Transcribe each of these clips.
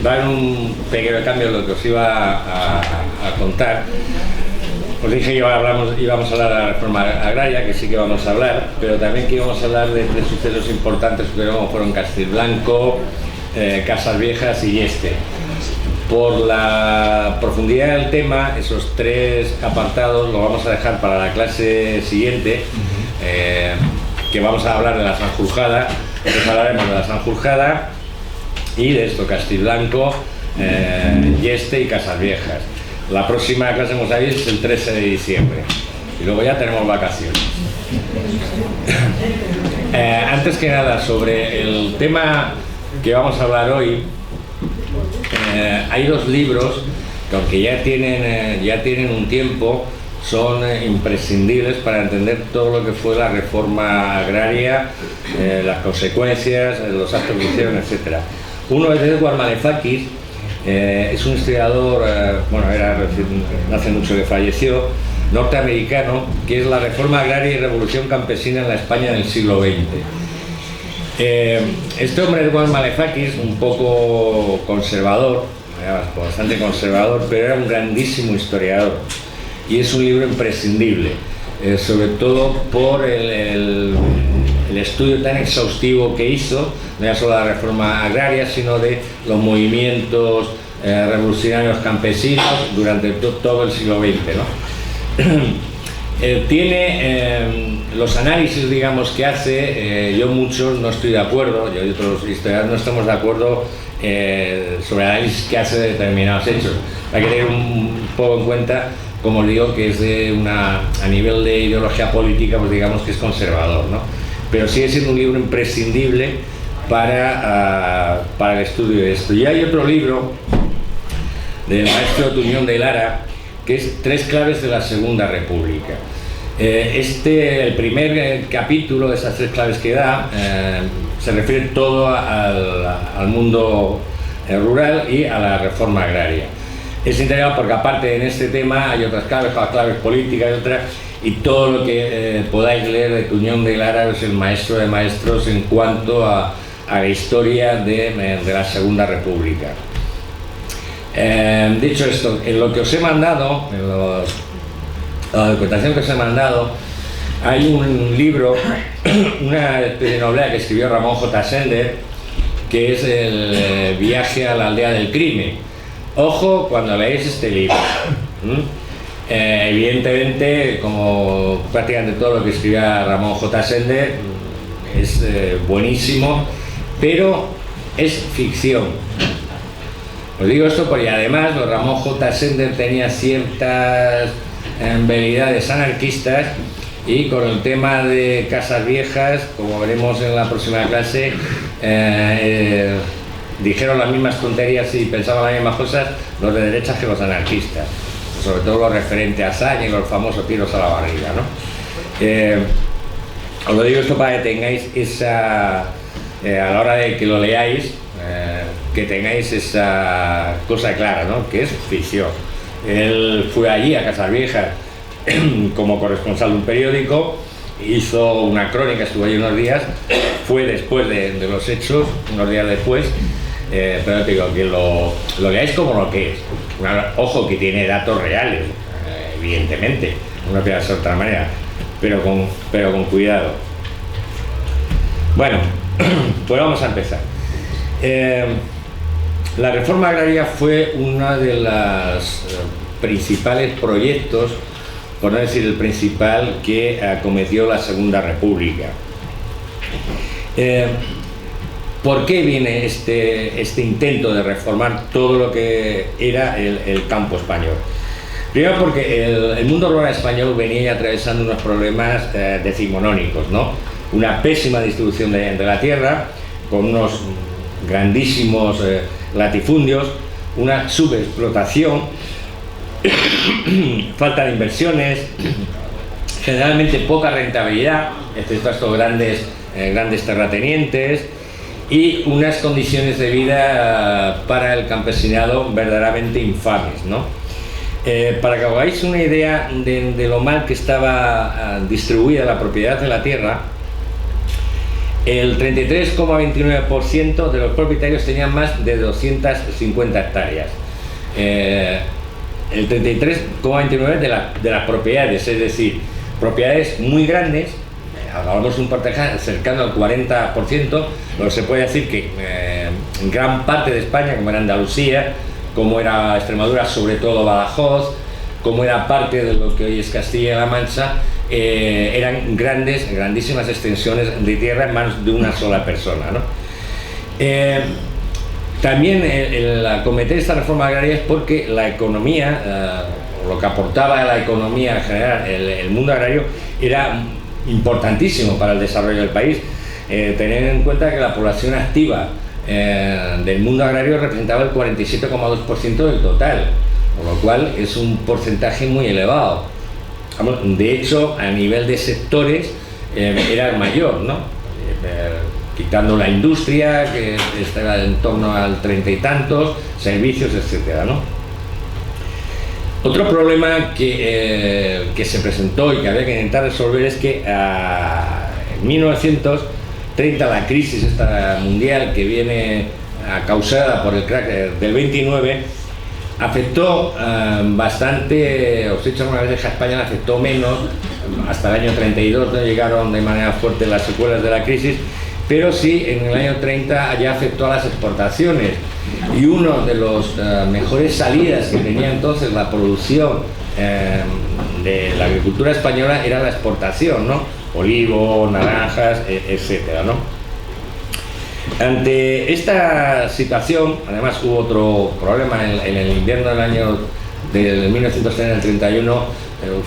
dar un pequeño cambio de lo que os iba a contar. Os dije que íbamos a hablar de la reforma agraria, que sí que vamos a hablar, pero también que íbamos a hablar de tres sucesos importantes que fueron Castilblanco, Casas Viejas y Yeste. Por la profundidad del tema, esos tres apartados los vamos a dejar para la clase siguiente, que vamos a hablar de la Sanjurjada. Entonces hablaremos de la Sanjurjada y de esto, Castilblanco, Yeste y Casas Viejas. La próxima clase, como sabéis, es el 13 de diciembre y luego ya tenemos vacaciones. Antes que nada, sobre el tema que vamos a hablar hoy, hay dos libros que, aunque ya tienen un tiempo, son imprescindibles para entender todo lo que fue la reforma agraria, las consecuencias, los actos que hicieron, etc. Uno es Edward Malefakis. Es un historiador, hace mucho que falleció, norteamericano, que es la reforma agraria y revolución campesina en la España del siglo XX. Este hombre, Edward Malefakis, un poco conservador, bastante conservador, pero era un grandísimo historiador y es un libro imprescindible, sobre todo por el estudio tan exhaustivo que hizo, no ya solo de la reforma agraria, sino de los movimientos revolucionarios campesinos durante todo el siglo XX, ¿no? Tiene los análisis, digamos, que hace, yo muchos no estoy de acuerdo, yo y otros historiadores no estamos de acuerdo sobre el análisis que hace de determinados hechos. Hay que tener un poco en cuenta, como os digo, que es a nivel de ideología política, pues digamos que es conservador, ¿no? Pero sigue siendo un libro imprescindible para el estudio de esto. Y hay otro libro del maestro Tuñón de Lara, que es Tres claves de la Segunda República. El primer capítulo de esas tres claves que da se refiere todo al mundo rural y a la reforma agraria. Es interesante porque aparte en este tema hay otras claves, claves políticas y otras, y todo lo que podáis leer de Tuñón de Lara es el maestro de maestros en cuanto a la historia de la Segunda República. Dicho esto, en lo que os he mandado, la documentación que os he mandado, hay un libro, una especie de novela que escribió Ramón J. Sender, que es el viaje a la aldea del crimen. Ojo cuando leéis este libro. Evidentemente, como prácticamente todo lo que escribía Ramón J. Sender, es buenísimo, pero es ficción. Os digo esto porque además Ramón J. Sender tenía ciertas veleidades anarquistas, y con el tema de Casas Viejas, como veremos en la próxima clase, dijeron las mismas tonterías y pensaban las mismas cosas los de derechas que los anarquistas, sobre todo lo referente a Sáenz y los famosos tiros a la barriga, ¿no? Os lo digo esto para que tengáis esa, a la hora de que lo leáis, que tengáis esa cosa clara, ¿no? Que es ficción. Él fue allí a Casas Viejas como corresponsal de un periódico, hizo una crónica, estuvo allí unos días, fue después de los hechos, unos días después, pero te digo que lo veáis como lo que es. Ojo, que tiene datos reales, evidentemente, no puede ser de otra manera, pero con cuidado. Bueno, pues vamos a empezar. La reforma agraria fue uno de los principales proyectos, por no decir el principal, que acometió la Segunda República. ¿Por qué viene este intento de reformar todo lo que era el campo español? Primero porque el mundo rural español venía atravesando unos problemas decimonónicos, ¿no? Una pésima distribución de la tierra, con unos grandísimos latifundios, una subexplotación, falta de inversiones, generalmente poca rentabilidad, excepto estos grandes terratenientes, y unas condiciones de vida para el campesinado verdaderamente infames, ¿no? Para que os hagáis una idea de lo mal que estaba distribuida la propiedad de la tierra, El 33,29% de los propietarios tenían más de 250 hectáreas. El 33,29% de las propiedades, es decir, propiedades muy grandes, hablamos de un porcentaje cercano al 40%, lo que se puede decir que en gran parte de España, como era Andalucía, como era Extremadura, sobre todo Badajoz, como era parte de lo que hoy es Castilla-La Mancha, eran grandísimas extensiones de tierra en manos de una sola persona, ¿no? También el acometer esta reforma agraria es porque la economía, lo que aportaba a la economía en general, el mundo agrario, era importantísimo para el desarrollo del país. Tener en cuenta que la población activa del mundo agrario representaba el 47,2% del total, por lo cual es un porcentaje muy elevado. De hecho, a nivel de sectores era el mayor, ¿no? Quitando la industria, que estaba en torno al 30 y tantos, servicios, etcétera, ¿no? Otro problema que se presentó y que había que intentar resolver es que en 1930 la crisis esta mundial que viene causada por el crack del 29 afectó bastante, os he dicho alguna vez que a España le afectó menos, hasta el año 32 no llegaron de manera fuerte las secuelas de la crisis, pero sí en el año 30 ya afectó a las exportaciones, y uno de los mejores salidas que tenía entonces la producción de la agricultura española era la exportación, ¿no? Olivo, naranjas, etcétera, ¿no? Ante esta situación, además hubo otro problema en el invierno del año del 1930 al 31,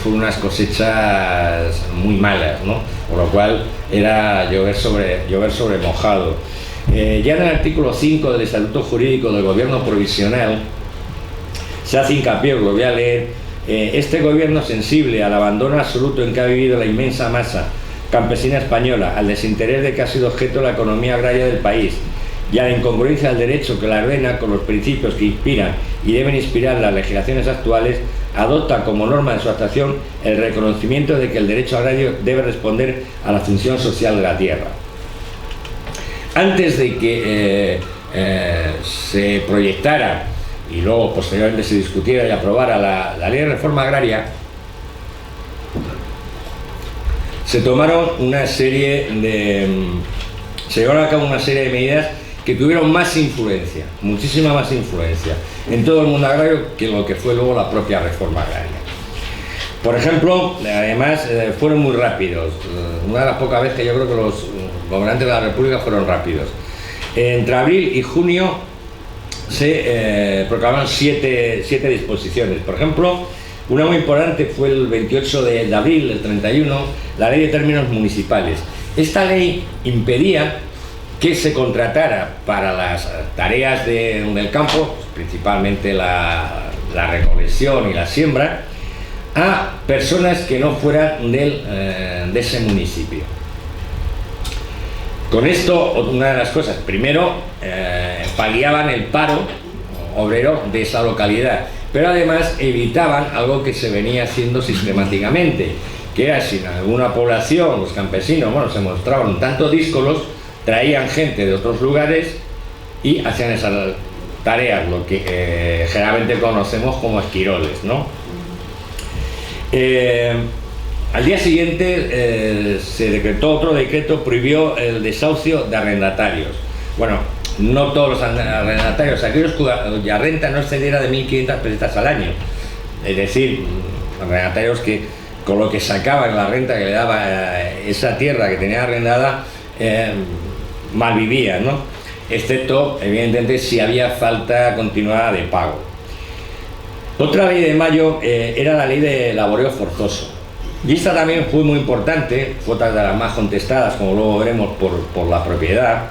fueron unas cosechas muy malas, ¿no? Por lo cual era llover sobre mojado. Ya en el artículo 5 del Estatuto Jurídico del Gobierno Provisional se hace hincapié, lo voy a leer: este gobierno, sensible al abandono absoluto en que ha vivido la inmensa masa campesina española, al desinterés de que ha sido objeto la economía agraria del país y a la incongruencia del derecho que la ordena con los principios que inspiran y deben inspirar las legislaciones actuales, adopta como norma de su actuación el reconocimiento de que el derecho agrario debe responder a la función social de la tierra. Antes de que se proyectara y luego posteriormente se discutiera y aprobara la ley de reforma agraria, se tomaron se llevaron a cabo una serie de medidas que tuvieron más influencia, muchísima más influencia en todo el mundo agrario que lo que fue luego la propia reforma agraria. Por ejemplo, además fueron muy rápidos, una de las pocas veces que yo creo que los gobernantes de la República fueron rápidos. Entre abril y junio se proclamaron siete disposiciones. Por ejemplo, una muy importante fue el 28 de abril del 31, la Ley de Términos Municipales. Esta ley impedía que se contratara para las tareas del campo, principalmente la recolección y la siembra, a personas que no fueran de ese municipio. Con esto, una de las cosas, primero, paliaban el paro obrero de esa localidad, pero además evitaban algo que se venía haciendo sistemáticamente, que era si en alguna población los campesinos, se mostraban un tanto díscolos, traían gente de otros lugares y hacían esas tareas, lo que generalmente conocemos como esquiroles, ¿no? Al día siguiente se decretó otro decreto, prohibió el desahucio de arrendatarios. Bueno, no todos los arrendatarios, aquellos cuya renta no excediera de 1.500 pesetas al año. Es decir, arrendatarios que con lo que sacaban la renta que le daba esa tierra que tenía arrendada, malvivían, ¿no? Excepto, evidentemente, si había falta continuada de pago. Otra ley de mayo era la ley de laboreo forzoso. Y esta también fue muy importante, fue otra de las más contestadas, como luego veremos, por la propiedad,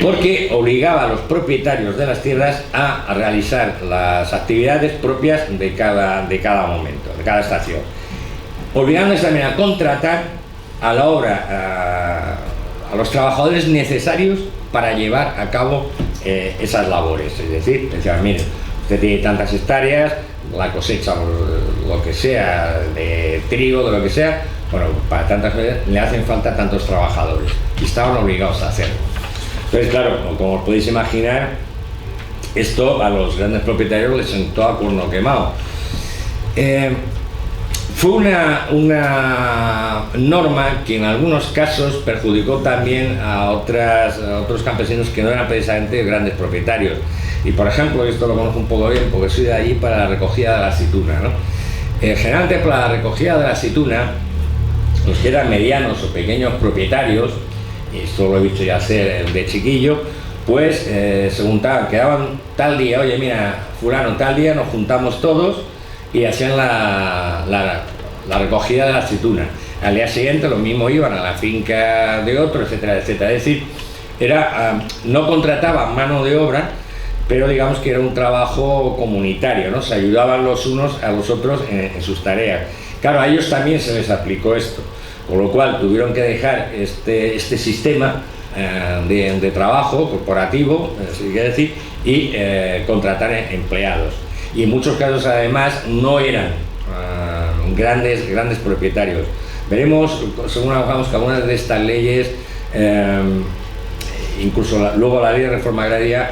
porque obligaba a los propietarios de las tierras a realizar las actividades propias de cada momento, de cada estación, obligándose también a contratar a la obra a los trabajadores necesarios para llevar a cabo esas labores. Es decir, decían, mire, usted tiene tantas hectáreas, la cosecha, lo que sea, de trigo, de lo que sea, bueno, para tantas veces le hacen falta tantos trabajadores y estaban obligados a hacerlo. Entonces, claro, como os podéis imaginar, esto a los grandes propietarios les sentó a cuerno quemado. Fue una norma que en algunos casos perjudicó también a otros campesinos que no eran precisamente grandes propietarios. Y por ejemplo, esto lo conozco un poco bien porque soy de allí para la recogida de la aceituna, ¿no? Generalmente para la recogida de la aceituna, los que eran medianos o pequeños propietarios, y esto lo he visto ya hacer de chiquillo, pues se juntaban, quedaban tal día, oye mira, fulano, tal día nos juntamos todos y hacían la recogida de la aceituna. Al día siguiente los mismos iban a la finca de otro, etcétera, etcétera. Es decir, no contrataban mano de obra, pero digamos que era un trabajo comunitario, ¿no? Se ayudaban los unos a los otros en sus tareas. Claro, a ellos también se les aplicó esto, con lo cual tuvieron que dejar este sistema de trabajo corporativo, si quiere decir, y contratar empleados. Y en muchos casos además no eran grandes propietarios. Veremos, según hagamos, que algunas de estas leyes, incluso luego la ley de reforma agraria,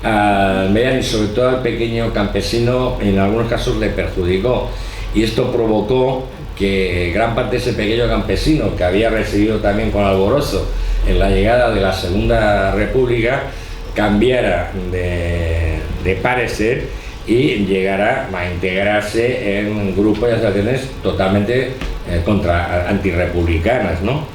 al mediano y sobre todo al pequeño campesino en algunos casos le perjudicó, y esto provocó que gran parte de ese pequeño campesino, que había recibido también con alborozo en la llegada de la Segunda República, cambiara de parecer y llegara a integrarse en grupos y asociaciones totalmente antirrepublicanas, ¿no?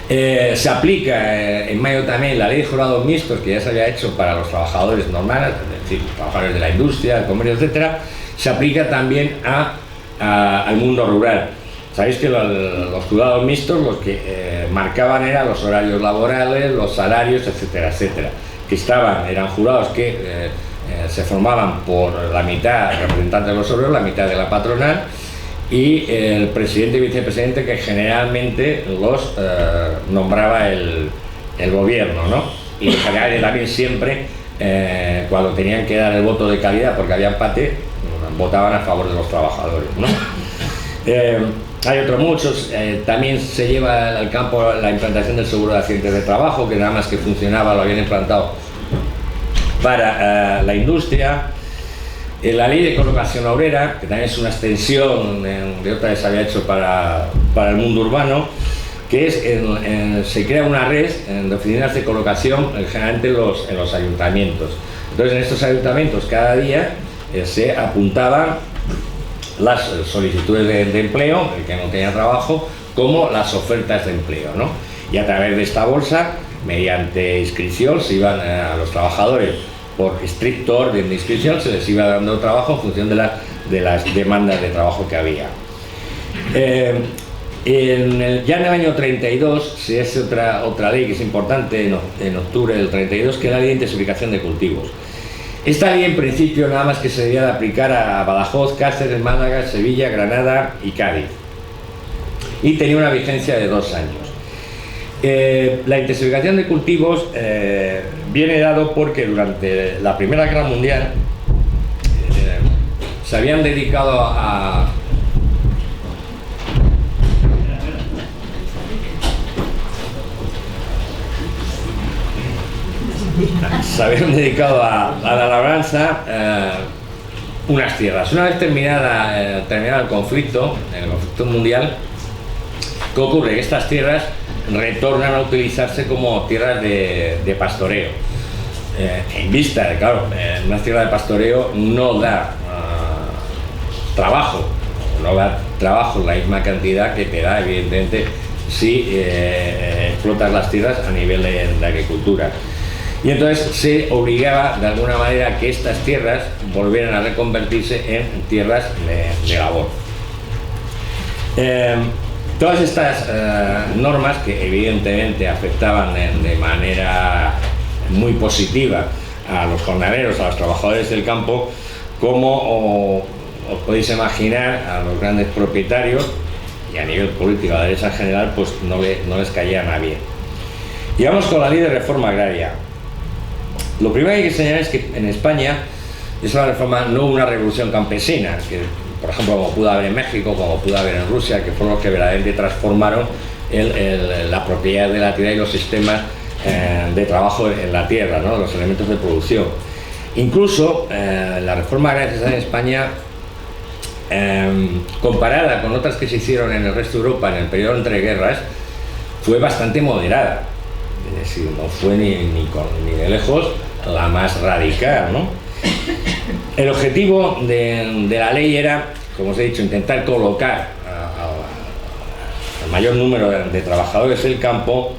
Se aplica en mayo también la ley de jurados mixtos, que ya se había hecho para los trabajadores normales, es decir, trabajadores de la industria, del comercio, etcétera. Se aplica también al mundo rural. Sabéis que los jurados mixtos los que marcaban eran los horarios laborales, los salarios, etcétera, etcétera, que eran jurados que se formaban por la mitad representantes de los obreros, la mitad de la patronal, y el presidente y vicepresidente, que generalmente los nombraba el gobierno, ¿no? Y en general también siempre, cuando tenían que dar el voto de calidad porque había empate, votaban a favor de los trabajadores, ¿no? Hay otros muchos. También se lleva al campo la implantación del seguro de accidentes de trabajo, que nada más que funcionaba lo habían implantado para la industria. La ley de colocación obrera, que también es una extensión de otra que se había hecho para el mundo urbano, que es se crea una red de oficinas de colocación generalmente en los ayuntamientos. Entonces, en estos ayuntamientos cada día se apuntaban las solicitudes de empleo, el que no tenía trabajo, como las ofertas de empleo, ¿no? Y a través de esta bolsa, mediante inscripción, se iban a los trabajadores por estricto orden de inscripción, se les iba dando trabajo en función de las demandas de trabajo que había. Ya en el año 32 se hace otra ley que es importante, en octubre del 32, que es la ley de intensificación de cultivos. Esta ley en principio nada más que se debía de aplicar a Badajoz, Cáceres, Málaga, Sevilla, Granada y Cádiz, y tenía una vigencia de 2 años. La intensificación de cultivos viene dado porque durante la Primera Guerra Mundial se habían dedicado a la labranza unas tierras. Una vez terminado el conflicto mundial, ¿qué ocurre? Que estas tierras retornan a utilizarse como tierras de pastoreo. En vista de, claro, una tierra de pastoreo no da trabajo la misma cantidad que te da, evidentemente, si explotas las tierras a nivel de agricultura. Y entonces se obligaba de alguna manera a que estas tierras volvieran a reconvertirse en tierras de labor. Todas estas normas, que evidentemente afectaban de manera muy positiva a los jornaleros, a los trabajadores del campo, como os podéis imaginar, a los grandes propietarios y a nivel político, a la derecha en general, pues no les caían a bien. Y vamos con la ley de reforma agraria. Lo primero que hay que señalar es que en España es una reforma, no una revolución campesina, que por ejemplo, como pudo haber en México, como pudo haber en Rusia, que fueron los que verdaderamente transformaron la propiedad de la tierra y los sistemas de trabajo en la tierra, ¿no? Los elementos de producción. Incluso la reforma agraria en España, comparada con otras que se hicieron en el resto de Europa en el periodo entre guerras, fue bastante moderada. Es decir, no fue ni de lejos la más radical, ¿no? El objetivo de la ley era, como os he dicho, intentar colocar al mayor número de trabajadores del campo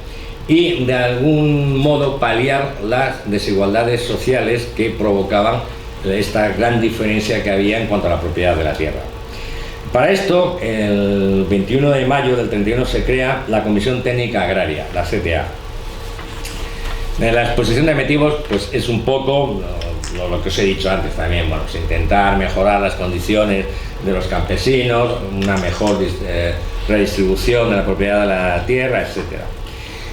y de algún modo paliar las desigualdades sociales que provocaban esta gran diferencia que había en cuanto a la propiedad de la tierra. Para esto, el 21 de mayo del 31 se crea la Comisión Técnica Agraria, la CTA. La exposición de motivos pues, es un poco lo que os he dicho antes también, bueno, pues intentar mejorar las condiciones de los campesinos, una mejor redistribución de la propiedad de la tierra, etc.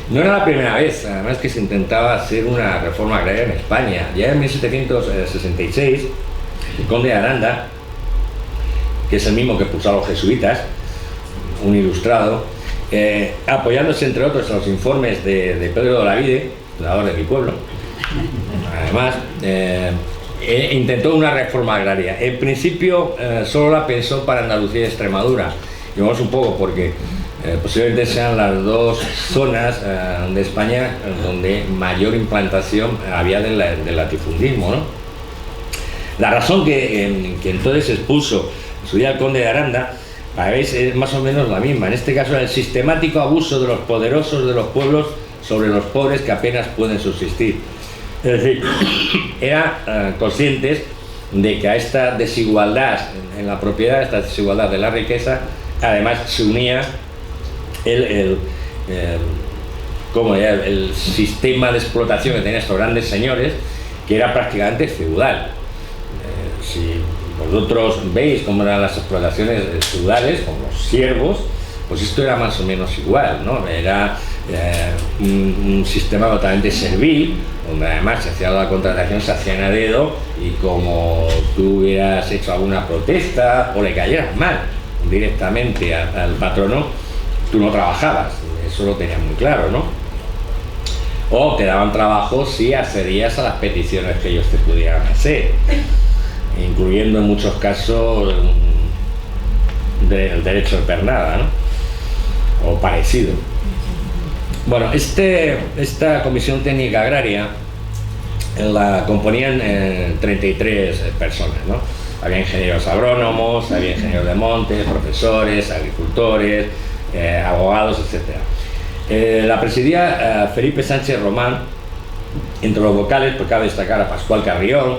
No era la primera vez, además, que se intentaba hacer una reforma agraria en España. Ya en 1766, el conde de Aranda, que es el mismo que puso a los jesuitas, un ilustrado, apoyándose entre otros a los informes de Pedro de Olavide, fundador de mi pueblo, además, intentó una reforma agraria. En principio solo la pensó para Andalucía y Extremadura, y vamos un poco porque posiblemente sean las dos zonas de España donde mayor implantación había del latifundismo, ¿no? La razón que entonces expuso en su día el conde de Aranda, es más o menos la misma. En este caso, el sistemático abuso de los poderosos de los pueblos sobre los pobres que apenas pueden subsistir. Es decir, eran conscientes de que a esta desigualdad en la propiedad, esta desigualdad de la riqueza, además se unía el sistema de explotación que tenían estos grandes señores, que era prácticamente feudal. Si vosotros veis cómo eran las explotaciones feudales, con los siervos, pues esto era más o menos igual, ¿no? Era un sistema totalmente servil, donde además se hacía la contratación, se hacían a dedo, y como tú hubieras hecho alguna protesta o le cayeras mal directamente al patrono, tú no trabajabas. Eso lo tenías muy claro, ¿no? O te daban trabajo si accedías a las peticiones que ellos te pudieran hacer, incluyendo en muchos casos el derecho de pernada, ¿no? O parecido. Bueno, esta Comisión Técnica Agraria la componían 33 personas, ¿no? Había ingenieros agrónomos, había ingenieros de montes, profesores, agricultores, abogados, etc. La presidía Felipe Sánchez Román. Entre los vocales, pues cabe destacar a Pascual Carrión,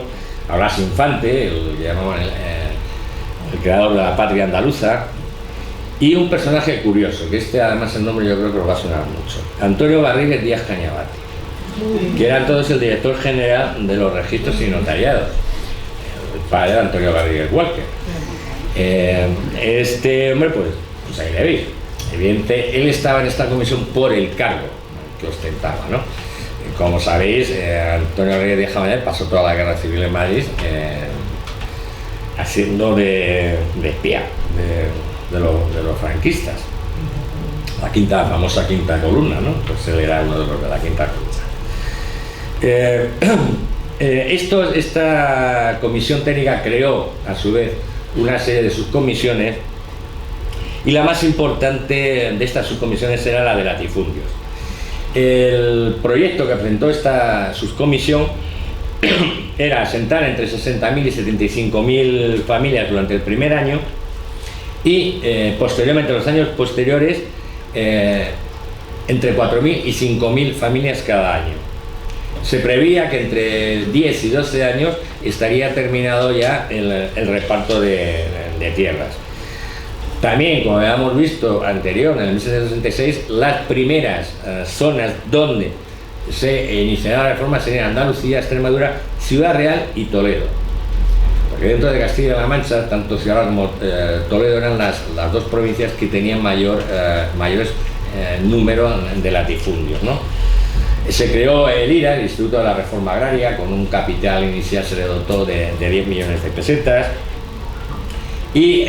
a Blas Infante, el que llamaban el creador de la patria andaluza, y un personaje curioso, que además el nombre yo creo que lo va a sonar mucho, Antonio Garrigues Díaz Cañabate, que era entonces el director general de los registros y notariados, el padre de Antonio Garrigues Walker. Este hombre, pues ahí le vi. Evidente, él estaba en esta comisión por el cargo que ostentaba, ¿no? Como sabéis, Antonio Garrigues Díaz Cañabate pasó toda la guerra civil en Madrid haciendo de espía de los franquistas. La famosa quinta columna, ¿no? Pues él era uno de los de la quinta columna. Esta comisión técnica creó, a su vez, una serie de subcomisiones, y la más importante de estas subcomisiones era la de latifundios. El proyecto que presentó esta subcomisión era asentar entre 60.000 y 75.000 familias durante el primer año, y posteriormente, en los años posteriores, entre 4.000 y 5.000 familias cada año. Se preveía que entre 10 y 12 años estaría terminado ya el reparto de tierras. También, como habíamos visto anterior, en el 1766, las primeras zonas donde se iniciará la reforma serían Andalucía, Extremadura, Ciudad Real y Toledo. Porque dentro de Castilla-La Mancha, tanto Ciudad Real como Toledo eran las dos provincias que tenían mayores número de latifundios, ¿no? Se creó el IRA, el Instituto de la Reforma Agraria, con un capital inicial se le dotó de 10 millones de pesetas. y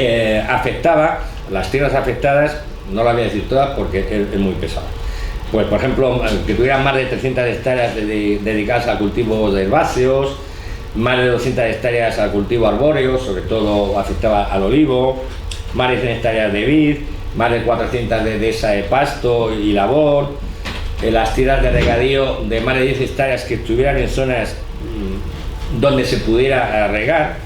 afectaba, las tierras afectadas, no las voy a decir todas porque es muy pesado. Pues por ejemplo, que tuvieran más de 300 hectáreas dedicadas al cultivo de herbáceos, más de 200 hectáreas al cultivo arbóreo, sobre todo afectaba al olivo, más de 100 hectáreas de vid, más de 400 de dehesa de pasto y labor, las tierras de regadío de más de 10 hectáreas que estuvieran en zonas donde se pudiera regar,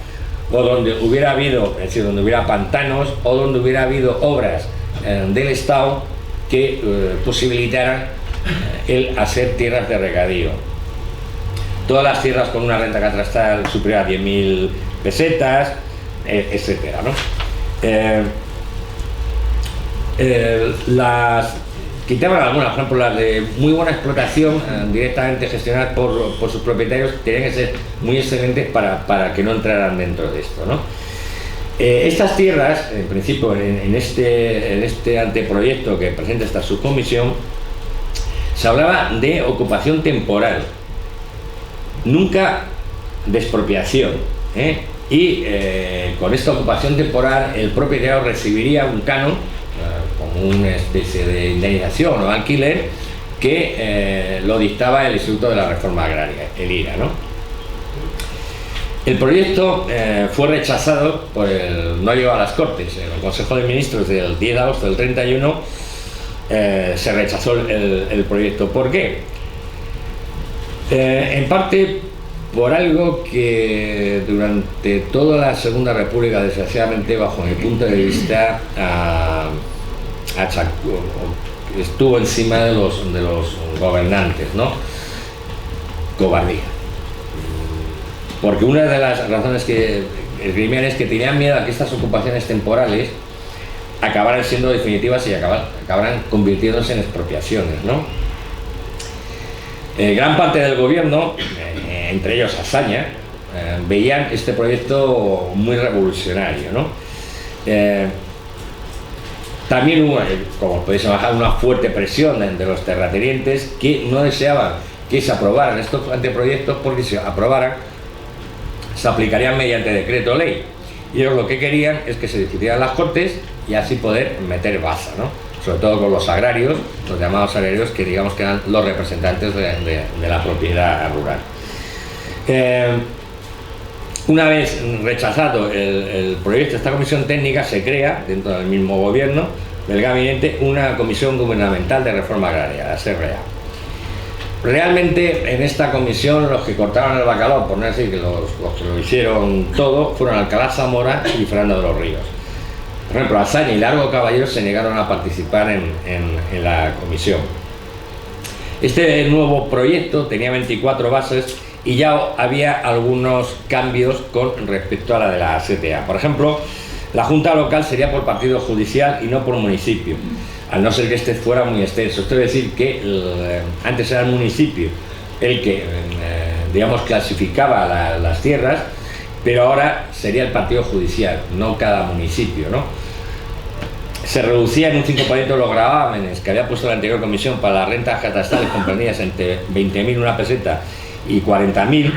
o donde hubiera habido, es decir, donde hubiera pantanos, o donde hubiera habido obras del Estado que posibilitaran el hacer tierras de regadío. Todas las tierras con una renta catastral superior a 10.000 pesetas, etcétera, ¿no? Quitaban algunas, por ejemplo, las de muy buena explotación, directamente gestionadas por sus propietarios, tenían que ser muy excelentes para que no entraran dentro de esto, ¿no? Estas tierras, en principio, en este anteproyecto que presenta esta subcomisión, se hablaba de ocupación temporal, nunca de expropiación, y con esta ocupación temporal el propietario recibiría un canon, como una especie de indemnización o alquiler, que lo dictaba el Instituto de la Reforma Agraria, el IRA, ¿no? El proyecto fue rechazado, no llegó a las Cortes. En el Consejo de Ministros del 10 de agosto del 31 se rechazó el proyecto. ¿Por qué? En parte por algo que durante toda la Segunda República, desgraciadamente, bajo mi punto de vista, estuvo encima de los gobernantes, ¿no? Cobardía. Porque una de las razones que esgrimían es que tenían miedo a que estas ocupaciones temporales acabaran siendo definitivas y acabaran convirtiéndose en expropiaciones, ¿no? Gran parte del gobierno, entre ellos Azaña, veían este proyecto muy revolucionario, ¿no? También hubo, como podéis imaginar, una fuerte presión de los terratenientes que no deseaban que se aprobaran estos anteproyectos, porque si se aprobaran se aplicarían mediante decreto ley, y ellos lo que querían es que se decidieran las Cortes y así poder meter baza, ¿no? Sobre todo con los agrarios, los llamados agrarios, que digamos que eran los representantes de la propiedad rural. Una vez rechazado el proyecto, esta comisión técnica se crea dentro del mismo gobierno, del gabinete, una comisión gubernamental de reforma agraria, la SRA. Realmente en esta comisión los que cortaron el bacalao, por no decir que los que lo hicieron todo, fueron Alcalá Zamora y Fernando de los Ríos. Por ejemplo, Azaña y Largo Caballero se negaron a participar en la comisión. Este nuevo proyecto tenía 24 bases y ya había algunos cambios con respecto a la de la CTA. Por ejemplo, la Junta Local sería por partido judicial y no por municipio, al no ser que este fuera muy extenso. Esto es decir que antes era el municipio el que, digamos, clasificaba las tierras, pero ahora sería el partido judicial, no cada municipio, ¿no? Se reducía en un 5% los gravámenes que había puesto la anterior comisión para las rentas catastrales comprendidas entre 20.000 una peseta y 40.000,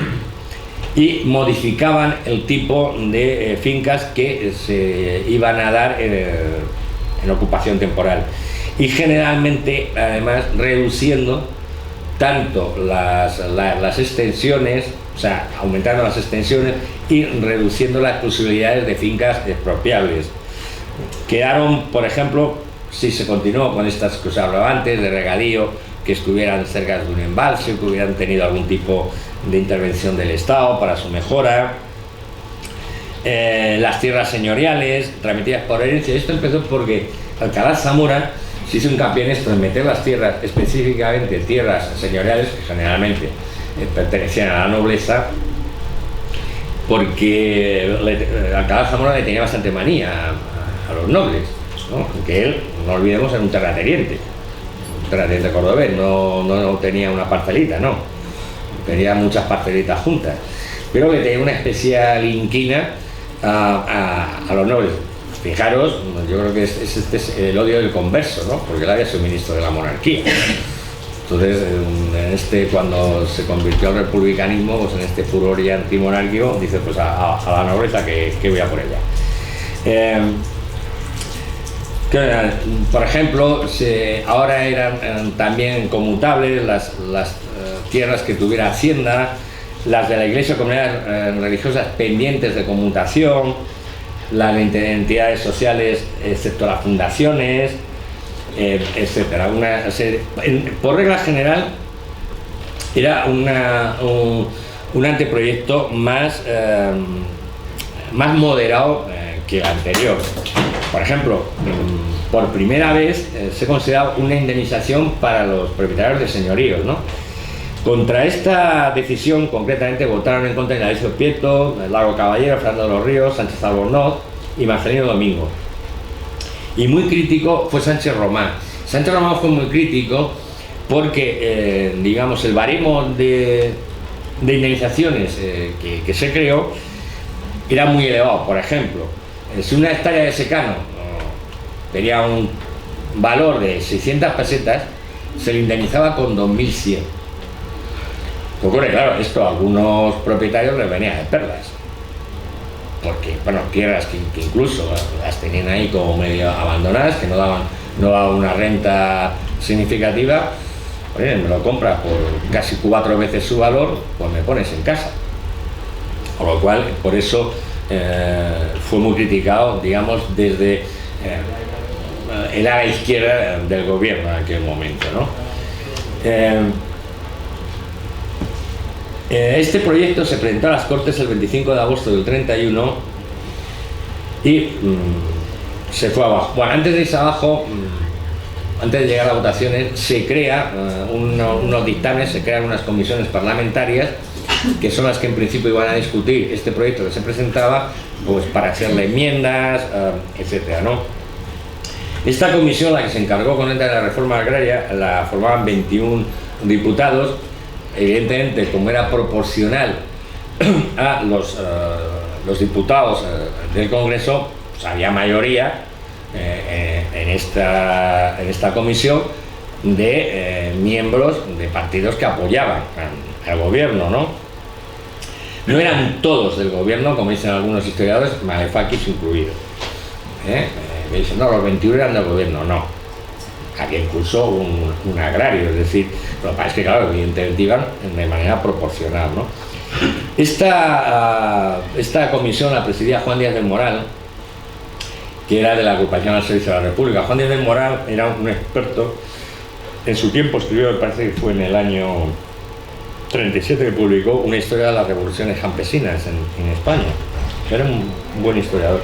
y modificaban el tipo de fincas que se iban a dar en ocupación temporal, y generalmente además reduciendo tanto las extensiones, o sea, aumentando las extensiones y reduciendo las posibilidades de fincas expropiables. Quedaron, por ejemplo, si se continuó con estas que os hablaba antes, de regadío, que estuvieran cerca de un embalse, que hubieran tenido algún tipo de intervención del Estado para su mejora, las tierras señoriales transmitidas por herencia. Esto empezó porque Alcalá Zamora se hizo hincapié en esto, en meter las tierras, específicamente tierras señoriales, que generalmente pertenecían a la nobleza, porque Alcalá Zamora le tenía bastante manía a los nobles, ¿no? Que él, no olvidemos, era un terrateniente cordobés, no tenía una parcelita, no, tenía muchas parcelitas juntas, pero que tenía una especial inquina a los nobles. Fijaros, yo creo que este es el odio del converso, ¿no? Porque él había sido ministro de la monarquía. Entonces, cuando se convirtió al republicanismo, pues en este furor ya antimonárquico, dice, pues a la nobleza que voy a por ella. Eh, por ejemplo, ahora eran también conmutables las tierras que tuviera Hacienda, las de la Iglesia o comunidades religiosas pendientes de conmutación, las entidades sociales, excepto las fundaciones, etcétera. Por regla general, era un anteproyecto más moderado que el anterior. Por ejemplo, por primera vez se consideraba una indemnización para los propietarios de señoríos, ¿no? Contra esta decisión, concretamente, votaron en contra Ignacio Prieto, Lago Caballero, Fernando de los Ríos, Sánchez Albornoz y Marcelino Domingo. Y muy crítico fue Sánchez Román. Sánchez Román fue muy crítico porque, digamos, el baremo de indemnizaciones que se creó era muy elevado. Por ejemplo, si una hectárea de secano tenía un valor de 600 pesetas, se le indemnizaba con 2.100. Ocurre, claro, esto a algunos propietarios les venía de perlas, porque, bueno, tierras que incluso las tenían ahí como medio abandonadas, que no daban una renta significativa. Oye, me lo compras por casi 4 veces su valor, pues me pones en casa. Con lo cual, por eso fue muy criticado, digamos, desde el ala izquierda del gobierno en aquel momento, ¿no? Este proyecto se presentó a las Cortes el 25 de agosto del 31 y se fue abajo. Bueno, antes de irse abajo, antes de llegar a votaciones, se crea unos dictámenes, se crean unas comisiones parlamentarias que son las que en principio iban a discutir este proyecto que se presentaba, pues para hacerle enmiendas, etcétera, ¿no? Esta comisión, la que se encargó con la reforma agraria, la formaban 21 diputados. Evidentemente, como era proporcional a los diputados del Congreso, pues había mayoría en esta comisión de miembros de partidos que apoyaban al gobierno, ¿no? No eran todos del gobierno, como dicen algunos historiadores, Malefakis incluido. Me dicen, no, los 21 eran del gobierno, no. Había incluso un agrario, es decir, lo que pasa es que, claro, evidentemente iban de manera proporcional, ¿no? Esta comisión la presidía Juan Díaz del Moral, que era de la Agrupación al Servicio de la República. Juan Díaz del Moral era un experto, en su tiempo escribió, me parece que fue en el año 37 que publicó una historia de las revoluciones campesinas en España. Era un buen historiador.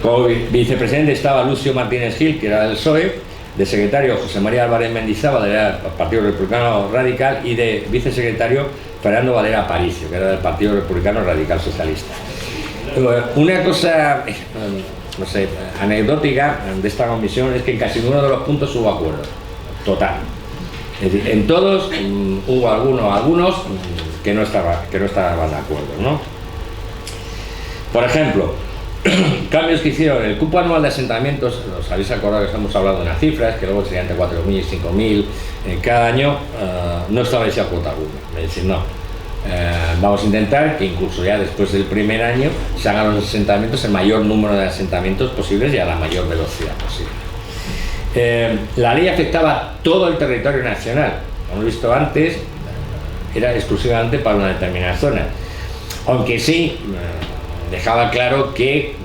Como vicepresidente estaba Lucio Martínez Gil, que era del PSOE, de secretario José María Álvarez Mendizábal, del Partido Republicano Radical, y de vicesecretario Fernando Valera Aparicio, que era del Partido Republicano Radical Socialista. Una cosa, no sé, anecdótica de esta comisión es que en casi ninguno de los puntos hubo acuerdo total. Es decir, en todos hubo algunos que no estaban de acuerdo, ¿no? Por ejemplo, cambios que hicieron el cupo anual de asentamientos, os habéis acordado que estamos hablando de unas cifras, que luego serían entre 4.000 y 5.000 cada año, no establecía cuota alguna. Es decir, no, vamos a intentar que incluso ya después del primer año se hagan los asentamientos, el mayor número de asentamientos posibles y a la mayor velocidad posible. La ley afectaba todo el territorio nacional, como hemos visto antes, era exclusivamente para una determinada zona, aunque sí dejaba claro que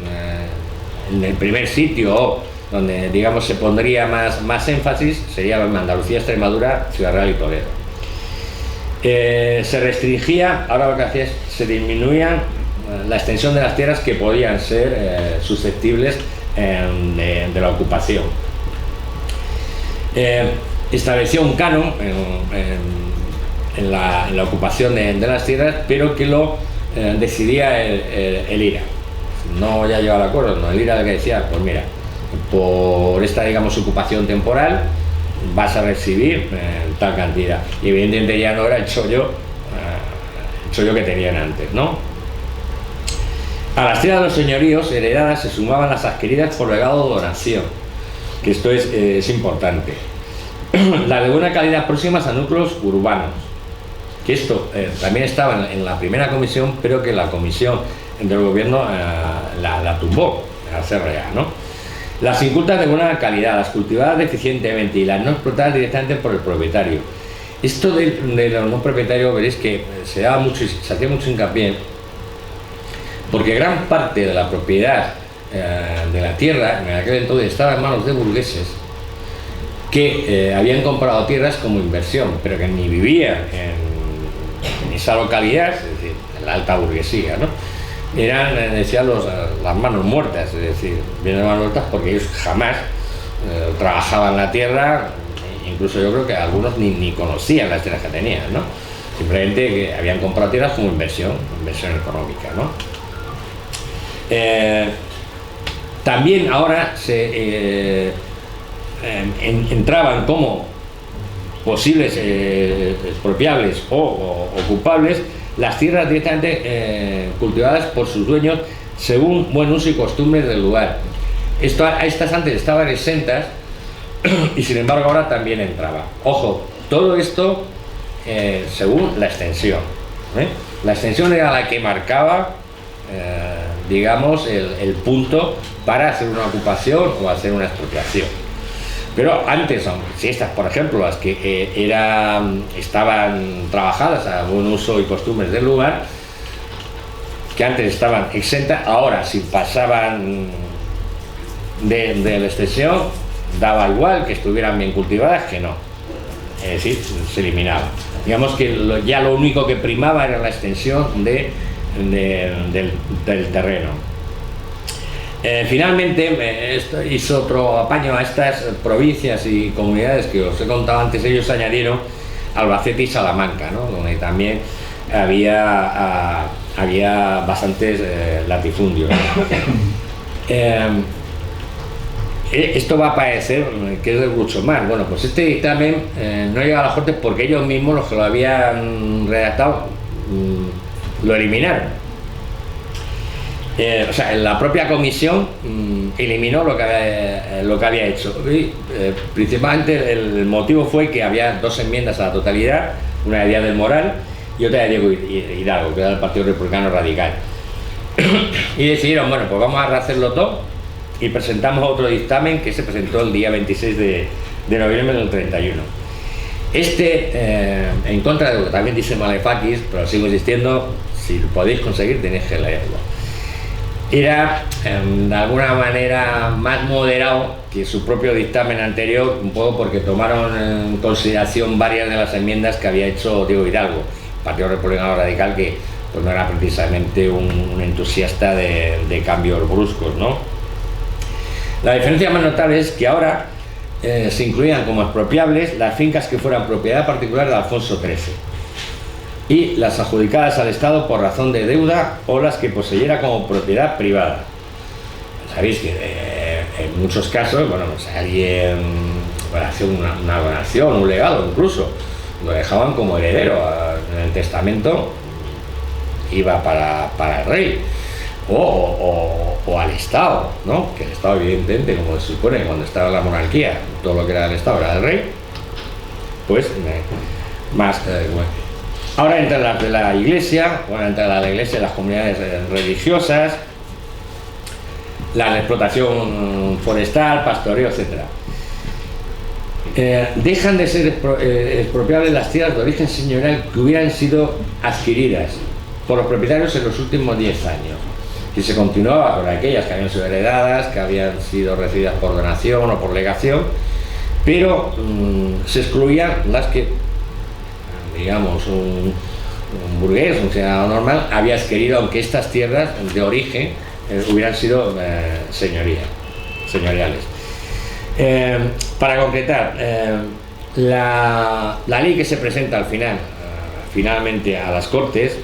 en el primer sitio donde, digamos, se pondría más énfasis sería en Andalucía, Extremadura, Ciudad Real y Toledo. Se restringía, ahora lo que hacía es se disminuía la extensión de las tierras que podían ser susceptibles de la ocupación. Estableció un canon en la ocupación de las tierras, pero que lo decidía el IRA. No ya llegaba al acuerdo, no, el IRA que decía, pues mira, por esta, digamos, ocupación temporal vas a recibir tal cantidad, y evidentemente ya no era el chollo que tenían antes, ¿no? A las tierras de los señoríos heredadas se sumaban las adquiridas por legado o donación, que esto es importante. Las de buena calidad próximas a núcleos urbanos, que esto también estaba en la primera comisión, pero que la comisión del gobierno la tumbó. al CRA, ¿no? Las incultas de buena calidad, las cultivadas deficientemente y las no explotadas directamente por el propietario. Esto de los no propietarios, veréis que se hacía mucho hincapié, porque gran parte de la propiedad de la tierra en aquel entonces estaba en manos de burgueses que habían comprado tierras como inversión, pero que ni vivían en esa localidad, es decir, en la alta burguesía, ¿no? Eran, decían, las manos muertas, es decir, vienen manos muertas porque ellos jamás trabajaban la tierra, incluso yo creo que algunos ni conocían las tierras que tenían, ¿no? Simplemente que habían comprado tierras como inversión económica, ¿no? También ahora entraban como posibles expropiables o ocupables las tierras directamente cultivadas por sus dueños según buen uso y costumbres del lugar. Estas antes estaban exentas y sin embargo ahora también entraba. Ojo, todo esto según la extensión. La extensión era la que marcaba, digamos, el punto para hacer una ocupación o hacer una expropiación. Pero antes, si estas, por ejemplo, las que estaban trabajadas a buen uso y costumbres del lugar, que antes estaban exentas, ahora si pasaban de la extensión, daba igual que estuvieran bien cultivadas que no. Es decir, se eliminaba. Digamos que ya lo único que primaba era la extensión del terreno. Finalmente hizo otro apaño a estas provincias y comunidades que os he contado antes. Ellos añadieron Albacete y Salamanca, ¿no? Donde también había bastantes latifundios. Esto va a parecer que es mucho más. Bueno, pues este dictamen no llega a las Cortes porque ellos mismos, los que lo habían redactado, lo eliminaron. O sea, la propia comisión eliminó lo que había hecho. Y, principalmente el motivo fue que había dos enmiendas a la totalidad, una de Díaz del Moral y otra de Diego Hidalgo, que era del Partido Republicano Radical. Y decidieron, bueno, pues vamos a rehacerlo todo y presentamos otro dictamen que se presentó el día 26 de noviembre del 31. En contra de lo que también dice Malefakis, pero sigo insistiendo, si lo podéis conseguir tenéis que leerlo. Era de alguna manera más moderado que su propio dictamen anterior, un poco porque tomaron en consideración varias de las enmiendas que había hecho Diego Hidalgo, Partido Republicano Radical, que pues no era precisamente un entusiasta de cambios bruscos, ¿no? La diferencia más notable es que ahora se incluían como expropiables las fincas que fueran propiedad particular de Alfonso XIII y las adjudicadas al Estado por razón de deuda o las que poseyera como propiedad privada. Sabéis que en muchos casos, bueno, pues alguien hacía una donación, un legado incluso, lo dejaban como heredero en el testamento, iba para el rey o al Estado, ¿no? Que el Estado, evidentemente, como se supone, cuando estaba la monarquía, todo lo que era del Estado era del rey, pues más bueno. Ahora entra la Iglesia, las comunidades religiosas, la explotación forestal, pastoreo, etc. Dejan de ser expropiables las tierras de origen señorial que hubieran sido adquiridas por los propietarios en los últimos 10 años. Y se continuaba con aquellas que habían sido heredadas, que habían sido recibidas por donación o por legación, pero se excluían las que, digamos, un burgués, un ciudadano normal, había adquirido, aunque estas tierras de origen hubieran sido señoriales. Para concretar, la ley que se presenta finalmente a las Cortes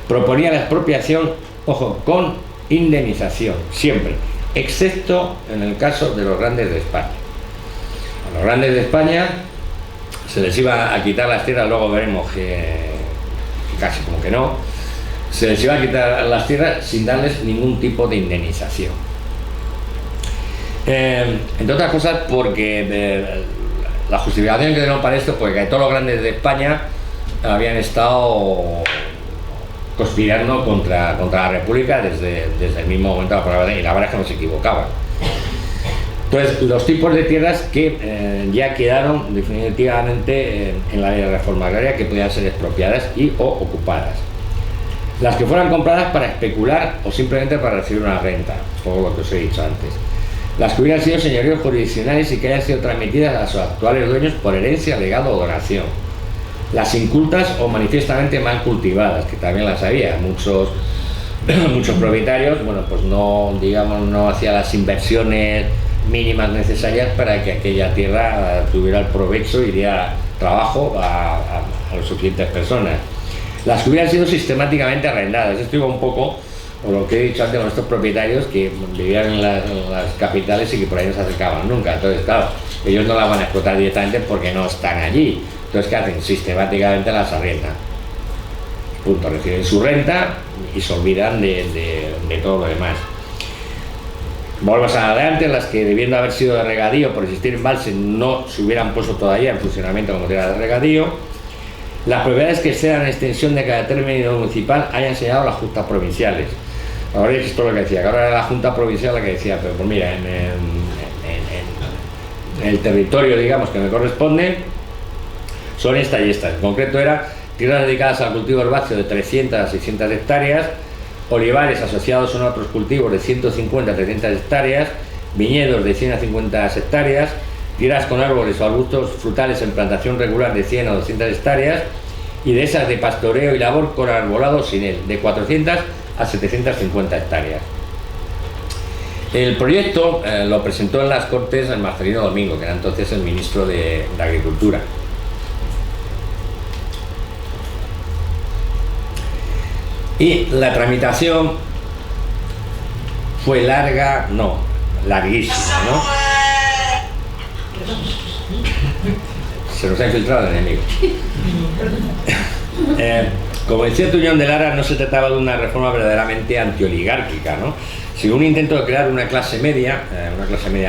proponía la expropiación, ojo, con indemnización, siempre, excepto en el caso de los grandes de España. A los grandes de España se les iba a quitar las tierras, luego veremos que casi como que no, se les iba a quitar las tierras sin darles ningún tipo de indemnización. Entre otras cosas porque la justificación que dieron para esto, porque todos los grandes de España habían estado conspirando contra la República desde el mismo momento de la prueba, y la verdad es que no se equivocaban. Entonces, los tipos de tierras que ya quedaron definitivamente en la ley de reforma agraria, que podían ser expropiadas y o ocupadas. Las que fueran compradas para especular o simplemente para recibir una renta, todo lo que os he dicho antes. Las que hubieran sido señoríos jurisdiccionales y que hayan sido transmitidas a sus actuales dueños por herencia, legado o donación. Las incultas o manifiestamente mal cultivadas, que también las había. Muchos propietarios, bueno, pues no, digamos, no hacían las inversiones mínimas necesarias para que aquella tierra tuviera el provecho y diera trabajo a las suficientes personas. Las que hubieran sido sistemáticamente arrendadas. Esto iba un poco por lo que he dicho antes con estos propietarios que vivían en las capitales y que por ahí no se acercaban nunca. Entonces, claro, ellos no las van a explotar directamente porque no están allí. Entonces, ¿qué hacen? Sistemáticamente las arriendan. Punto. Reciben su renta y se olvidan de todo lo demás. Volvemos adelante, las que debiendo haber sido de regadío por existir embalse no se hubieran puesto todavía en funcionamiento como tierra de regadío. Las propiedades que excedan en extensión de cada término municipal hayan señalado las juntas provinciales. Ahora es esto lo que decía, que ahora era la junta provincial la que decía, pero pues mira, en el territorio, digamos, que me corresponde, son estas y estas. En concreto era tierras dedicadas al cultivo herbáceo de 300 a 600 hectáreas, olivares asociados a otros cultivos de 150 a 300 hectáreas, viñedos de 100 a 50 hectáreas, tierras con árboles o arbustos frutales en plantación regular de 100 a 200 hectáreas y de esas de pastoreo y labor con arbolado sin él, de 400 a 750 hectáreas. El proyecto lo presentó en las Cortes el Marcelino Domingo, que era entonces el ministro de Agricultura. Y la tramitación fue larga, no, larguísima, ¿no? Se nos ha infiltrado el enemigo. Como decía Tuñón de Lara, no se trataba de una reforma verdaderamente antioligárquica, ¿no?, sino un intento de crear una clase media